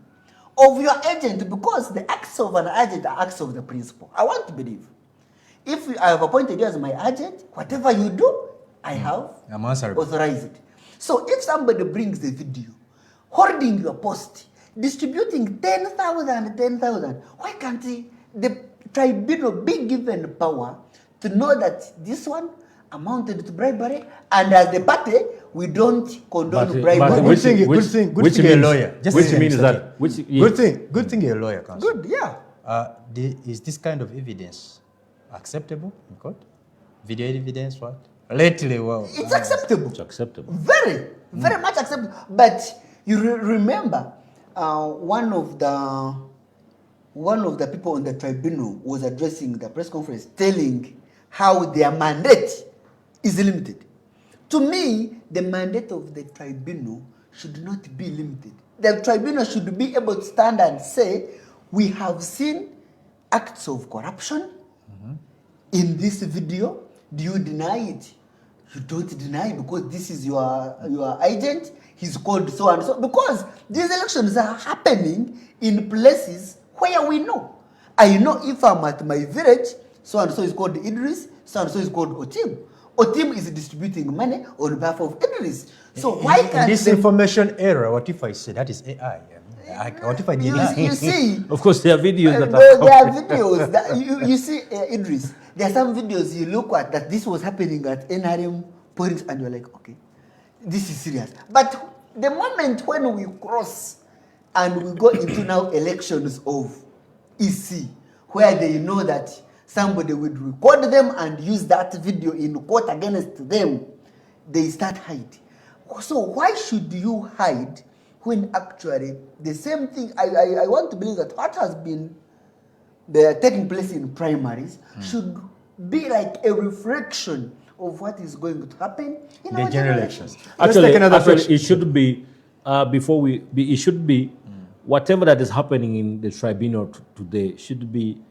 of your agent, because the acts of an agent are acts of the principal. I want to believe. If I have appointed you as my agent, whatever you do, I have authorized it. So if somebody brings the video, holding your post, distributing 10,000, why can't the tribunal be given power to know that this one amounted to bribery, and as the party, we don't condone bribery. Good thing you're a lawyer. Good thing you're a lawyer, Council. Good, yeah. Is this kind of evidence acceptable in court? Video evidence, what? Lately, well... It's acceptable. It's acceptable. Very much acceptable. But you remember, one of the people on the tribunal was addressing the press conference, telling how their mandate is limited. To me, the mandate of the tribunal should not be limited. The tribunal should be able to stand and say, we have seen acts of corruption in this video. Do you deny it? You don't deny, because this is your agent. He's called so and so. Because these elections are happening in places where we know. I know if I'm at my village, so and so is called Idris, so and so is called Otim. Otim is distributing money on behalf of Idris. So why can't this information error? What if I say that is AI? What if I did that? You see, of course, there are videos that there are videos that you see, Idris. There are some videos you look at that this was happening at NRM points, and you're like, okay, this is serious. But the moment when we cross and we go into now elections of EC, where they know that somebody would record them and use that video in court against them, they start hiding. So why should you hide when actually the same thing, I want to believe that what has been taking place in primaries should be like a reflection of what is going to happen in the general elections. Actually, it should be, it should be whatever that is happening in the tribunal today should be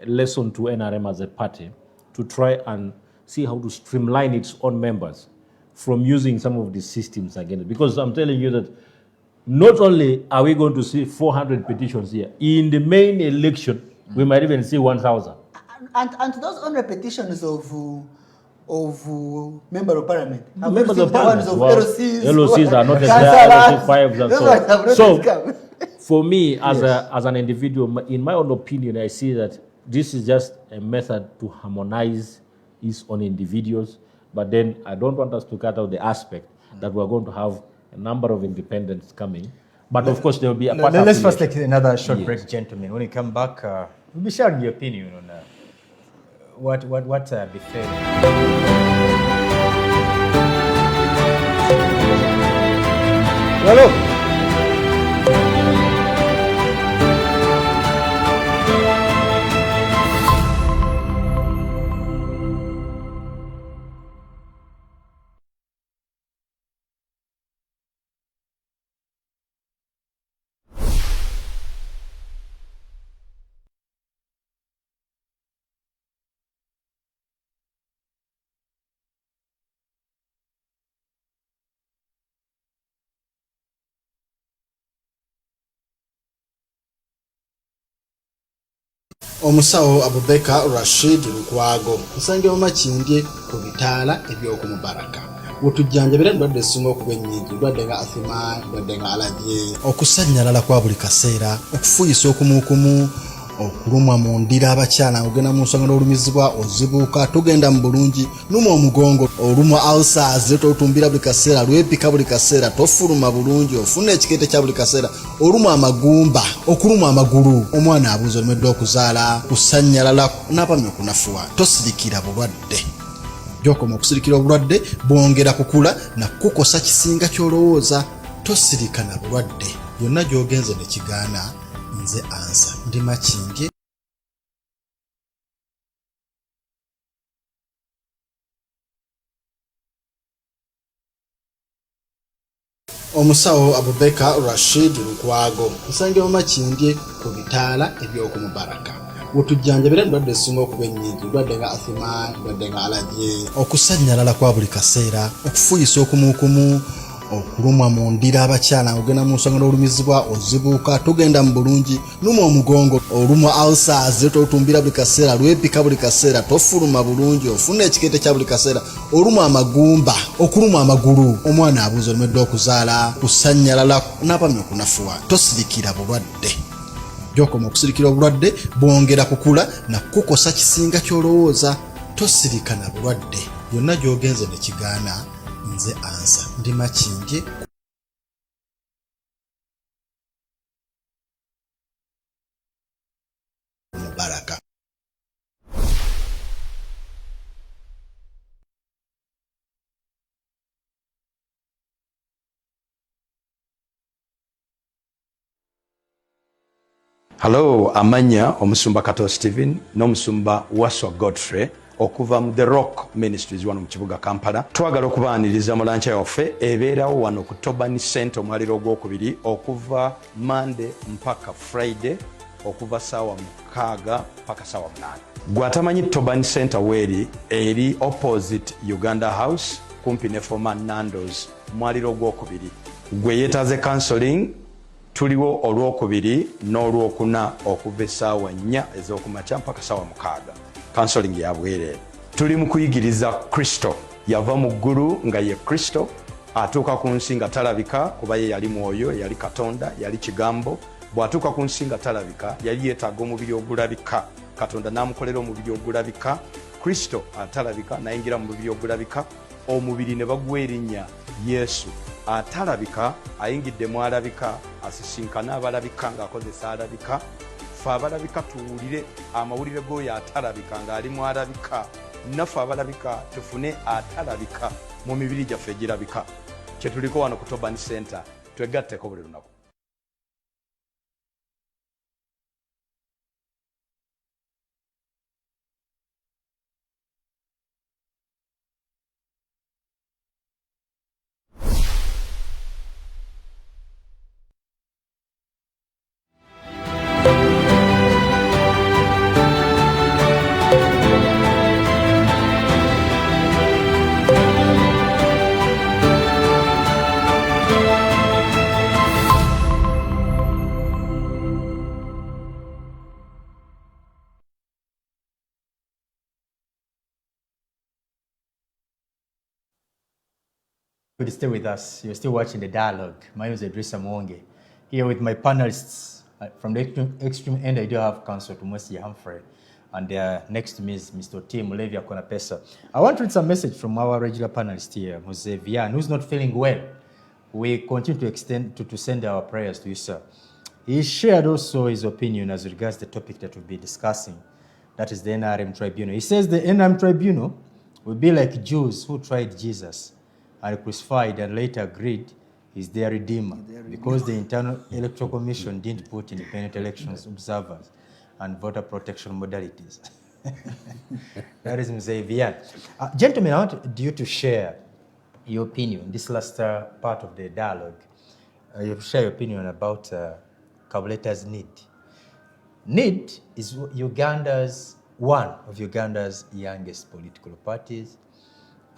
a lesson to NRM as a party to try and see how to streamline its own members from using some of these systems again. Because I'm telling you that not only are we going to see 400 petitions here, in the main election, we might even see 1,000. And those 100 petitions of member of parliament. Members of parliament. LOCs are not there, LOC 5s and so. For me, as an individual, in my own opinion, I see that this is just a method to harmonize is on individuals. But then I don't want us to cut out the aspect that we're going to have a number of independents coming. But of course, there will be a part of Let's first take affiliation. another short Yes. break, gentlemen. When you come back, we'll be sharing your opinion on what befell. Hello. Omusawo Abubeka Rashid Lukwago nsangibwa makindye ku bitaala eby'okumubaraka wotujjanjabira endwadde ezisinga okuba ennyingi endwadde nga athima endwadde nga alaje okusannyalala kwa buli kaseera okufuuyisa okumuukumu okulumwa mu ndira abakyala ogenda mu nsonga n'olumizibwa ozibuuka tugenda mu bulungi luma omugongo olumwa ulcers totumbira buli kaseera lwepika buli kaseera tofuluma bulungi ofuna ekikeete kya buli kaseera olumwa amagumba okulumwa amagulu omwana abuuza olimedde okuzaala kusannyalala n'abamye okunafuwa tosirikira bulwadde gyokoma okusirikira obulwadde bwongera kukula nakukosa kisinga ky'olowooza tosirika na bulwadde yonna gy'ogenze ne kigaana nze ansa ndi makindye omusawo Abubeka Rashid Lukwago nsangibwa makindye ku bitaala eby'okumubaraka wotujjanjabira endwadde ezisinga okuba ennyingi endwadde nga athima endwadde nga alaje okusannyalala kwa buli kaseera okufuuyisa okumuukumu okulumwa mu ndira abakyala ogenda mu nsonga n'olumizibwa ozibuuka tugenda mu bulungi luma omugongo olumwa ulcers totumbira buli kaseera lwepika buli kaseera tofuluma bulungi ofuna ekikeete kya buli kaseera olumwa amagumba okulumwa amagulu omwana abuuza olimedde okuzaala kusannyalala n'abamye okunafuwa tosirikira bulwadde gyokoma okusirikira obulwadde bwongera kukula nakukosa kisinga ky'olowooza tosirika na bulwadde yonna gy'ogenze ne kigaana nze ansa ndi makindye mubaraka Hello, amanya omusumba Kato Stephen n'omusumba Waswa Godfrey okuva mu The Rock Ministries wano mu kibuga Kampala. Twagala okubaaniriza mu lancha yaffe ebeerawo wano ku Tobani Center omwaliro ogwokubiri okuva Monday mpaka Friday okuva saawa 6 mpaka saawa 8. Gwatamanyi Tobani Center weeri eri opposite Uganda House kumpi ne former Nando's mwaliro ogwokubiri. Gwe yeetaaze counseling tuliwo olwokubiri n'olwokuna okuva essaawa 4 ez'okumakya mpaka saawa 6. Counseling ya bwereere. Tuli mu kuyigiriza Kristo yava mu ggulu nga ye Kristo atuuka ku nsi nga talabika kuba ye yali mwoyo yali Katonda yali kigambo bw'atuuka ku nsi nga talabika yali yeetaaga omubiri ogulabika Katonda n'amukolera omubiri ogulabika Kristo atalabika n'ayingira mu mubiri ogulabika omubiri ne baguwa erinnya Yesu atalabika ayingidde mu alabika asisinkana abalabika ng'akozesa alabika ffe abalabika tuwulire amawulire g'oyo atalabika ng'ali mu alabika naffe abalabika tufune atalabika mu mibiri gyaffe egirabika kye tuliko wano ku Tobani Center twegatteko buli lunaku. Good to stay with us. You're still watching the dialogue. My name is Edirisa Muwonge. Here with my panelists. From the extreme end, I do have Councillor Tumwesi Humphrey. And next to me is Mr. Tim Levia Konapesa. I want to read some message from our regular panelist here, Jose Vian, who's not feeling well. We continue to send our prayers to you, sir. He shared also his opinion as regards the topic that we'll be discussing. That is the NRM tribunal. He says the NRM tribunal will be like Jews who tried Jesus and crucified and later agreed he's their redeemer because the Internal Electoral Commission didn't put independent elections observers and voter protection modalities. That is Mzee Vian. Gentlemen, I want you to share your opinion, this last part of the dialogue. You share your opinion about Kabuleta's need. NEED is one of Uganda's youngest political parties.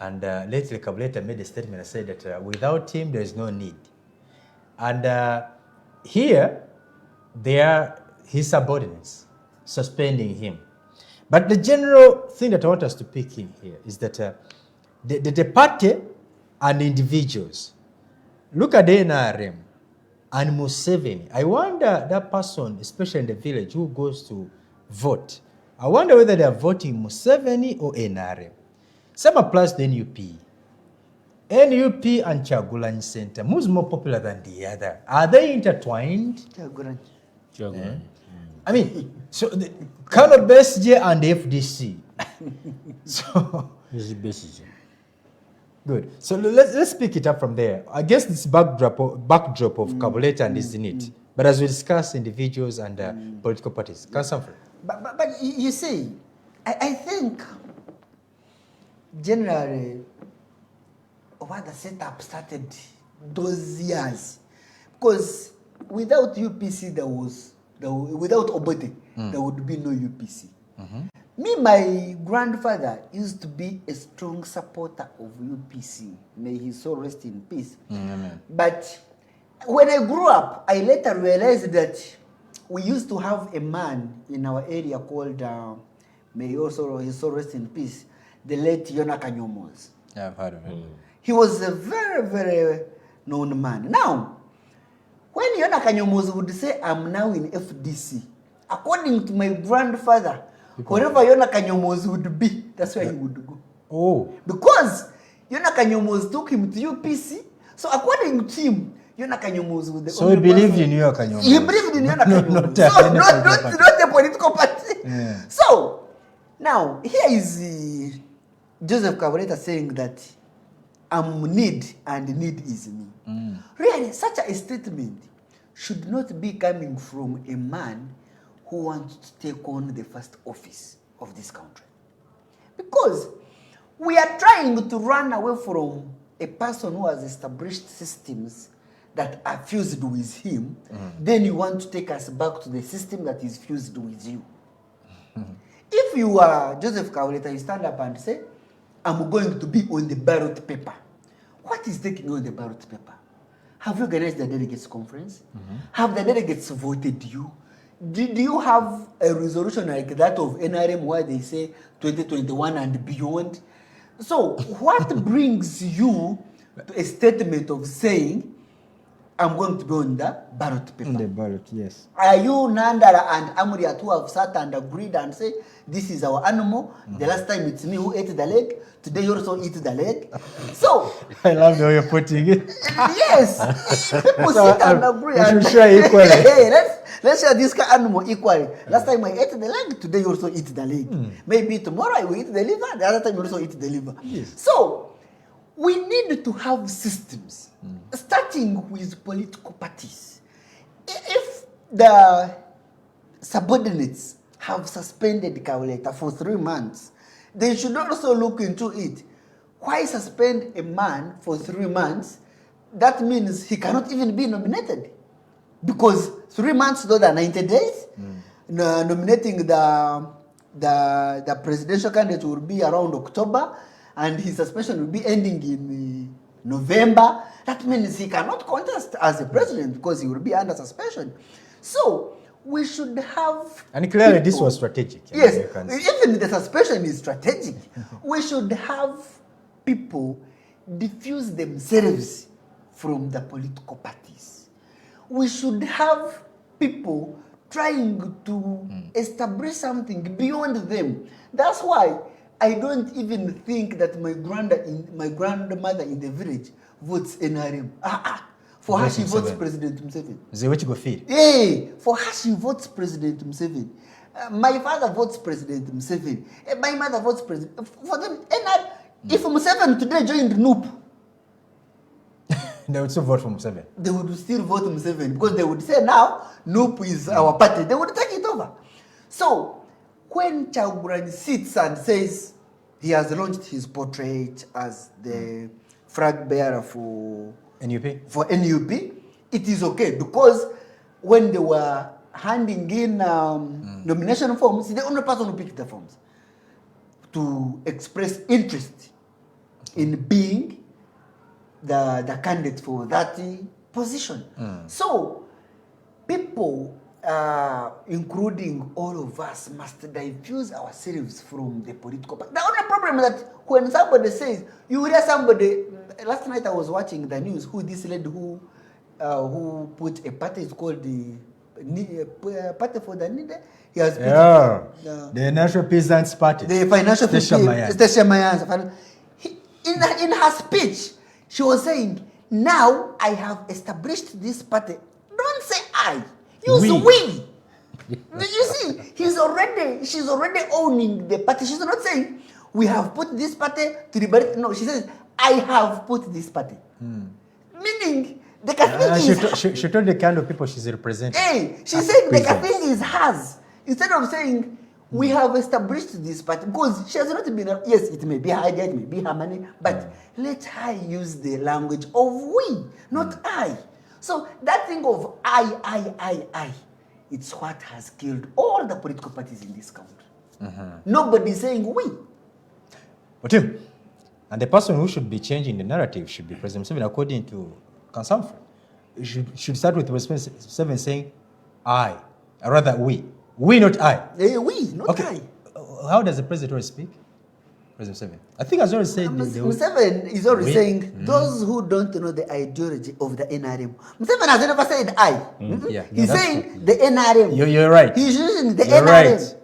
And lately, Kabuleta made a statement and said that without him, there is no need. And here, they are his subordinates suspending him. But the general thing that I want us to pick in here is that the party and individuals, look at the NRM and Museveni. I wonder that person, especially in the village, who goes to vote, I wonder whether they are voting Museveni or NRM. Same applies to NUP. NUP and Chagulanyi Center, who's more popular than the other? Are they intertwined? Chagulanyi. I mean, so the Kano Besije and the FDC. So This is Besije. good. So let's pick it up from there. I guess this backdrop of Kabuleta and his need. But as we discuss individuals and political parties, But you see, I think generally what the setup started those years, because without UPC without Obote there would be no UPC. Me, my grandfather used to be a strong supporter of UPC. May his soul rest in peace. But when I grew up, I later realized that we used to have a man in our area called, may also his soul rest in peace, the late Yona Kanyomos. Yeah, I've heard of it. He was a very, very known man. Now, when Yona Kanyomos would say, I'm now in FDC, according to my grandfather, wherever Yona Kanyomos would be, that's where he would go. Oh. Because Yona Kanyomos took him to UPC, so according to him, Yona Kanyomos would. So he believed in Yona Kanyomos. He believed in Yona Kanyomos. So not a political party. Yeah. So now here is Joseph Kabuleta saying that I'm need and need is me. Really, such a statement should not be coming from a man who wants to take on the first office of this country. Because we are trying to run away from a person who has established systems that are fused with him, then you want to take us back to the system that is fused with you. If you are Joseph Kabuleta, you stand up and say, I'm going to be on the ballot paper. What is taking on the ballot paper? Have you organized the delegates conference? Have the delegates voted you? Do you have a resolution like that of NRM where they say 2021 and beyond? So what brings you to a statement of saying, I'm going to be on the ballot paper? On the ballot, yes. Are you Nandara and Amuriat who have sat and agreed and say, this is our animal? The last time it's me who ate the leg. Today you also eat the leg. So I love the way you're putting it. yes, people sit and agree. We And should share equally. hey, let's share this animal equally. Last time I ate the leg, today you also eat the leg. Maybe tomorrow I will eat the liver, the other time you also eat the liver. Yes. So we need to have systems, starting with political parties. If the subordinates have suspended Kabuleta for 3 months, they should also look into it. Why suspend a man for 3 months? That means he cannot even be nominated. Because 3 months, those are 90 days. Nominating the presidential candidate will be around October, and his suspension will be ending in November. That means he cannot contest as a president because he will be under suspension. So we should have. And clearly, this was strategic. Yes, even the suspension is strategic. We should have people diffuse themselves from the political parties. We should have people trying to establish something beyond them. That's why I don't even think that my grandmother in the village votes NRM. For her, she votes President Museveni. Hey, for her, she votes President Museveni. My father votes President Museveni. My mother votes President. For them, if Museveni today joined NUP, they would still vote for Museveni. They would still vote Museveni because they would say now NUP is our party. They would take it over. So when Kyagulanyi sits and says he has launched his portrait as the flag bearer for NUP, it is okay because when they were handing in nomination forms, he's the only person who picked the forms to express interest in being the candidate for that position. So people, including all of us, must diffuse ourselves from the political party. The only problem is that when somebody says, you hear somebody, last night I was watching the news, this lady who put a party, it's called the Party for the Needy. He has put the National Peasants Party. The financial Station in her speech, she was saying, now I have established this party. Don't say I. Use we. You see, she's already owning the party. She's not saying we have put this party to the party. No, she says I have put this party. Meaning the Kathleen she told the kind of people she's representing. Hey, she's saying the Kathleen is hers. Instead of saying we have established this party, because she has not been, yes, it may be her idea, it may be her money, but let her use the language of we, not I. So that thing of I, it's what has killed all the political parties in this country. Nobody is saying we. But and the person who should be changing the narrative should be President Museveni, according to Kansanfre. Should start with President Museveni saying I, or rather we. We, not I. We, not I. How does the president always speak? President Museveni. I think as already said. Museveni is always saying, those who don't know the ideology of the NRM. Museveni has never said I. He's saying the NRM. You're right. He's using the NRM. Right.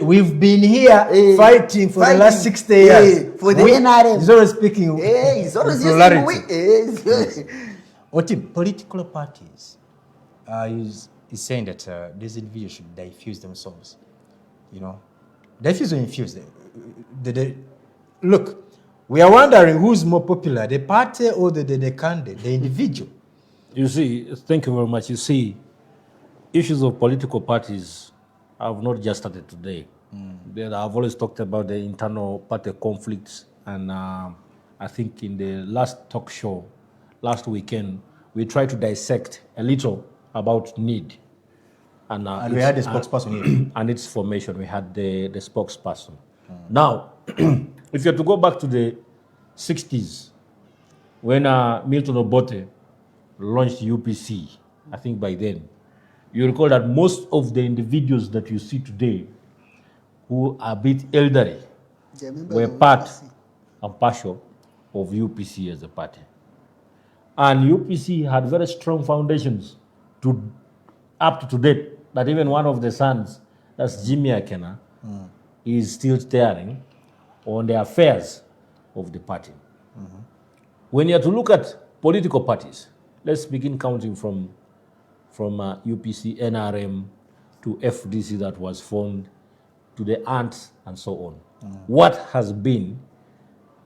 We've been here fighting for the last 60 years. For the NRM. He's always speaking. He's always using we. Political parties is saying that these individuals should diffuse themselves. Diffuse or infuse. Look, we are wondering who's more popular, the party or the candidate, the individual. You see, thank you very much. You see, issues of political parties have not just started today. I've always talked about the internal party conflicts, and I think in the last talk show, last weekend, we tried to dissect a little about need. And we had the spokesperson here. And its formation, we had the spokesperson. Now, if you have to go back to the 60s, when Milton Obote launched UPC, I think by then, you recall that most of the individuals that you see today who are a bit elderly were part and partial of UPC as a party. And UPC had very strong foundations up to date, that even one of the sons, that's Jimmy Akena, is still staring on the affairs of the party. When you have to look at political parties, let's begin counting from UPC, NRM, to FDC that was formed, to the ANT, and so on. What has been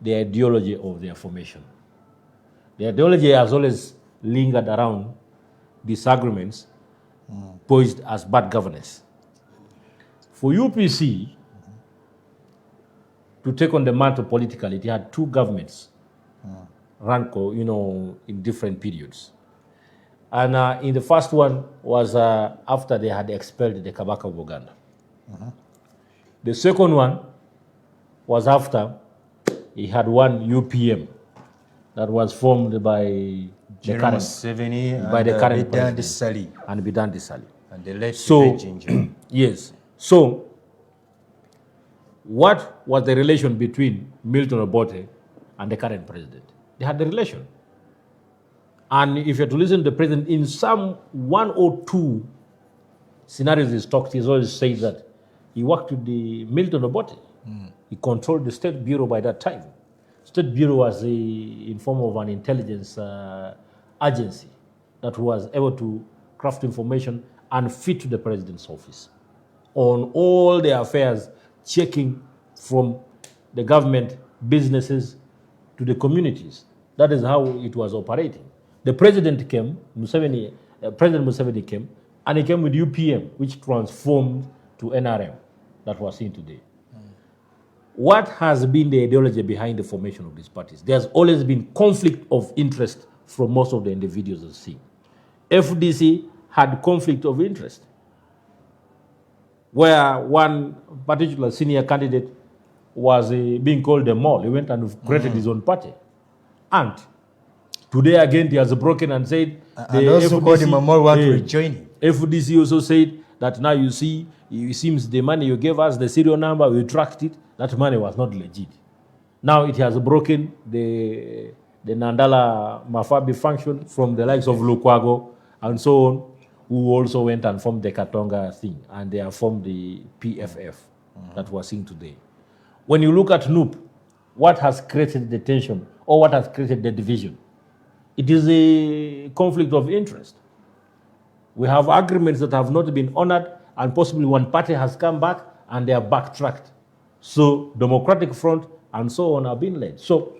the ideology of their formation? The ideology has always lingered around disagreements posed as bad governance. For UPC to take on the mantle politically, it had two governments run, in different periods. And in the first one was after they had expelled the Kabaka of Uganda. The second one was after he had one UPM that was formed by the current Bidan Disali. And Bidan Disali. And the late yes. So, what was the relation between Milton Obote and the current president? They had the relation. And if you have to listen to the president, in some one or two scenarios he's talked, he's always said that he worked with the Milton Obote. He controlled the State Bureau by that time. State Bureau was in form of an intelligence agency that was able to craft information and feed to the president's office on all the affairs, checking from the government, businesses, to the communities. That is how it was operating. The president came, President Museveni came, and he came with UPM, which transformed to NRM that we're seeing today. What has been the ideology behind the formation of these parties? There's always been conflict of interest from most of the individuals that see. FDC had conflict of interest, where one particular senior candidate was being called a mole. He went and created his own party. And today again he has broken and said, and also called him a mole, want to rejoin him. FDC also said that now you see, it seems the money you gave us, the serial number, we tracked it, that money was not legit. Now it has broken the Nandala Mafabi function from the likes of Lukwago and so on, who also went and formed the Katonga thing, and they have formed the PFF that we're seeing today. When you look at NUP, what has created the tension or what has created the division? It is a conflict of interest. We have agreements that have not been honored, and possibly one party has come back and they are backtracked. So Democratic Front and so on are being led. So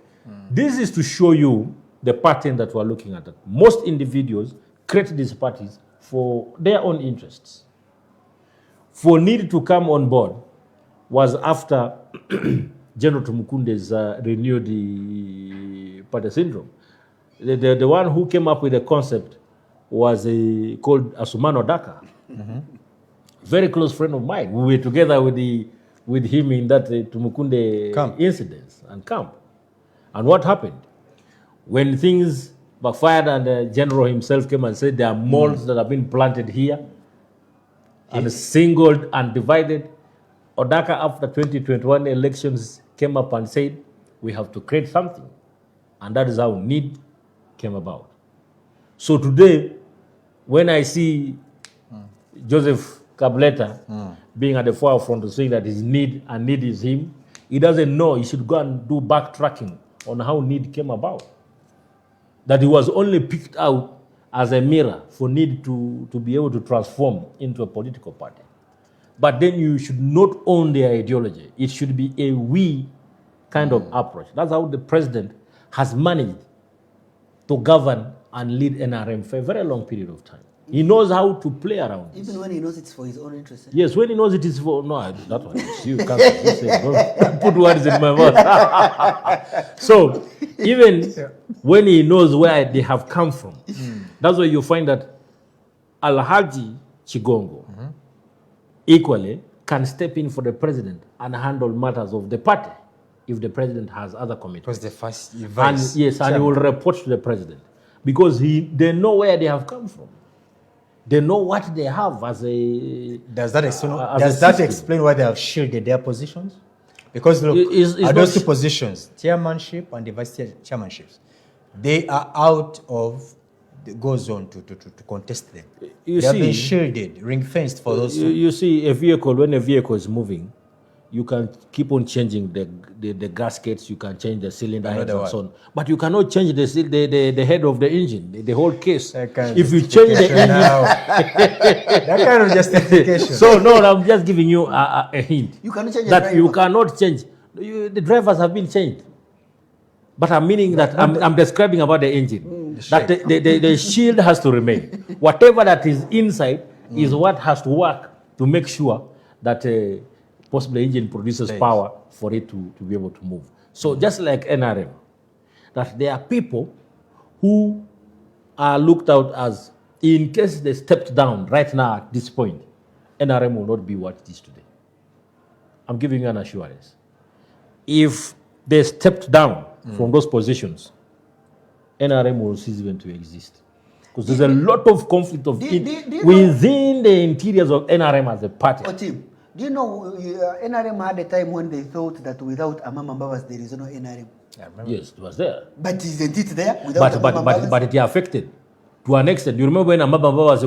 this is to show you the pattern that we're looking at. Most individuals create these parties for their own interests. For need to come on board was after General Tumukunde's renewed the party syndrome. The one who came up with the concept was called Asumano Daka. Very close friend of mine. We were together with him in that Tumukunde incidents and camp. And what happened? When things backfired and the general himself came and said there are moles that have been planted here and singled and divided, Odaka after 2021 elections came up and said, we have to create something. And that is how NEED came about. So today, when I see Joseph Kableta being at the forefront of saying that his need and need is him, he doesn't know he should go and do backtracking on how NEED came about. That he was only picked out as a mirror for NEED to be able to transform into a political party. But then you should not own their ideology. It should be a we kind of approach. That's how the president has managed to govern and lead NRM for a very long period of time. He knows how to play around this. Even when he knows it's for his own interest. Yes, when he knows it is for... No, that one is you. Can't say, don't put words in my mouth. So, even when he knows where they have come from, that's why you find that Alhaji Chigongo equally can step in for the president and handle matters of the party if the president has other commitments. Because the first and he will report to the president because they know where they have come from. They know what they have as a... Does that explain why they have shielded their positions? Because look, are those two positions, chairmanship and the vice chairmanships, they are out of the go zone to contest them. They have been shielded, ring-fenced for those. You see, when a vehicle is moving, you can keep on changing the gaskets, you can change the cylinder heads and so on. But you cannot change the head of the engine, the whole case. If you change the engine... that kind of justification. So, no, I'm just giving you a hint. You cannot change that you cannot change. The drivers have been changed. But I'm meaning that I'm describing about the engine. That the shield has to remain. Whatever that is inside is what has to work to make sure that... possibly engine produces power for it to be able to move. So just like NRM, that there are people who are looked out as, in case they stepped down right now at this point, NRM will not be what it is today. I'm giving you an assurance. If they stepped down from those positions, NRM will cease even to exist. Because there's a lot of conflict within the interiors of NRM as a party. Do you know NRM had a time when they thought that without Amama Mbavas there is no NRM? Yes, it was there. But isn't it there? Without but it affected. To an extent, you remember when Amaba was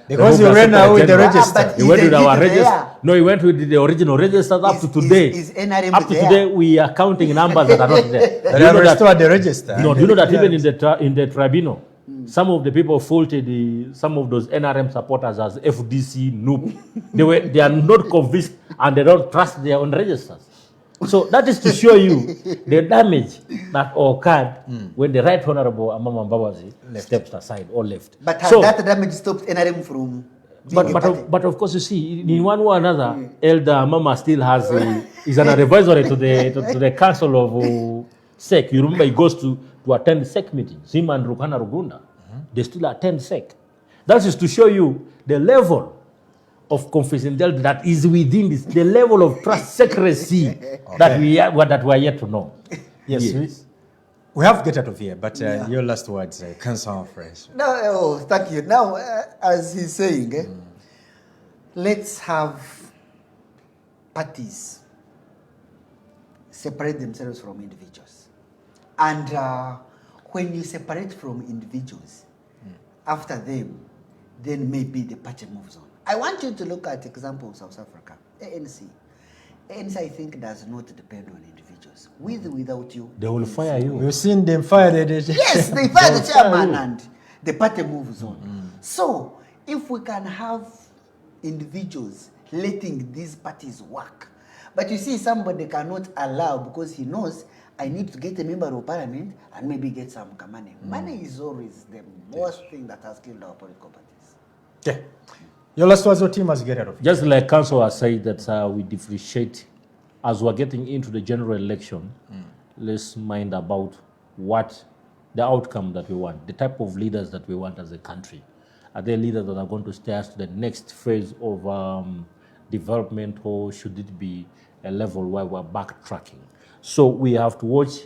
Because you ran away with the register. He went with our register. No, he went with the original registers up to today. Is NRM Up to there? today, we are counting numbers that are not there. They have restored the register. No, do you know that even in the tribunal, some of the people faulted some of those NRM supporters as FDC noob. They are not convinced and they don't trust their own registers. So that is to show you the damage that occurred when the Right Honorable Amama Mbabazi stepped aside or left. But has that damage stopped NRM from being a party? But of course, you see, in one way or another, Elder Mama still has is an advisory to the Council of SEC. You remember he goes to attend SEC meetings. Him and Rukana Rugunda, they still attend SEC. That is to show you the level of confidentiality that is within this, the level of trust secrecy that we are yet to know. Yes. We have to get out of here, but your last words, Councillor Fresh. No, thank you. Now, as he's saying, let's have parties separate themselves from individuals. And when you separate from individuals, after them, then maybe the party moves on. I want you to look at example of South Africa, ANC. ANC, I think, does not depend on individuals. With or without you, They will fire you. We've seen them fire the yes, they fire the chairman and the party moves on. So, if we can have individuals letting these parties work, but you see, somebody cannot allow because he knows I need to get a member of parliament and maybe get some money. Money is always the most thing that has killed our political parties. Okay. Your last words, your team must get out of here. Just like Council has said that we differentiate as we're getting into the general election, let's mind about what the outcome that we want, the type of leaders that we want as a country. Are they leaders that are going to steer us to the next phase of development, or should it be a level where we're backtracking? So we have to watch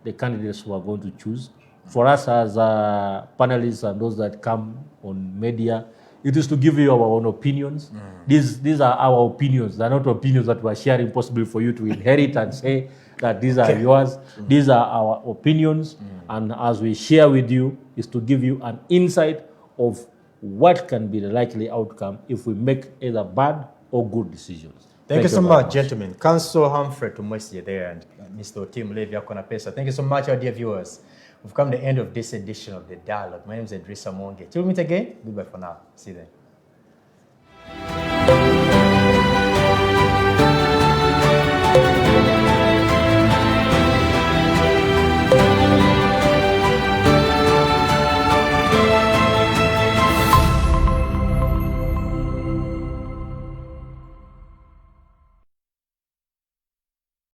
the candidates who are going to choose. For us as panelists and those that come on media, it is to give you our own opinions. These are our opinions. They're not opinions that we're sharing possibly for you to inherit and say that these are yours. These are our opinions. And as we share with you, is to give you an insight of what can be the likely outcome if we make either bad or good decisions. Thank you so much, gentlemen. Councillor Humphrey Tumwesi there and Mr. Otim Levi Akonapesa. Thank you so much, our dear viewers. We've come to the end of this edition of The Dialogue. My name is Edirisa Muwonge. Till we meet again, goodbye for now. See you then.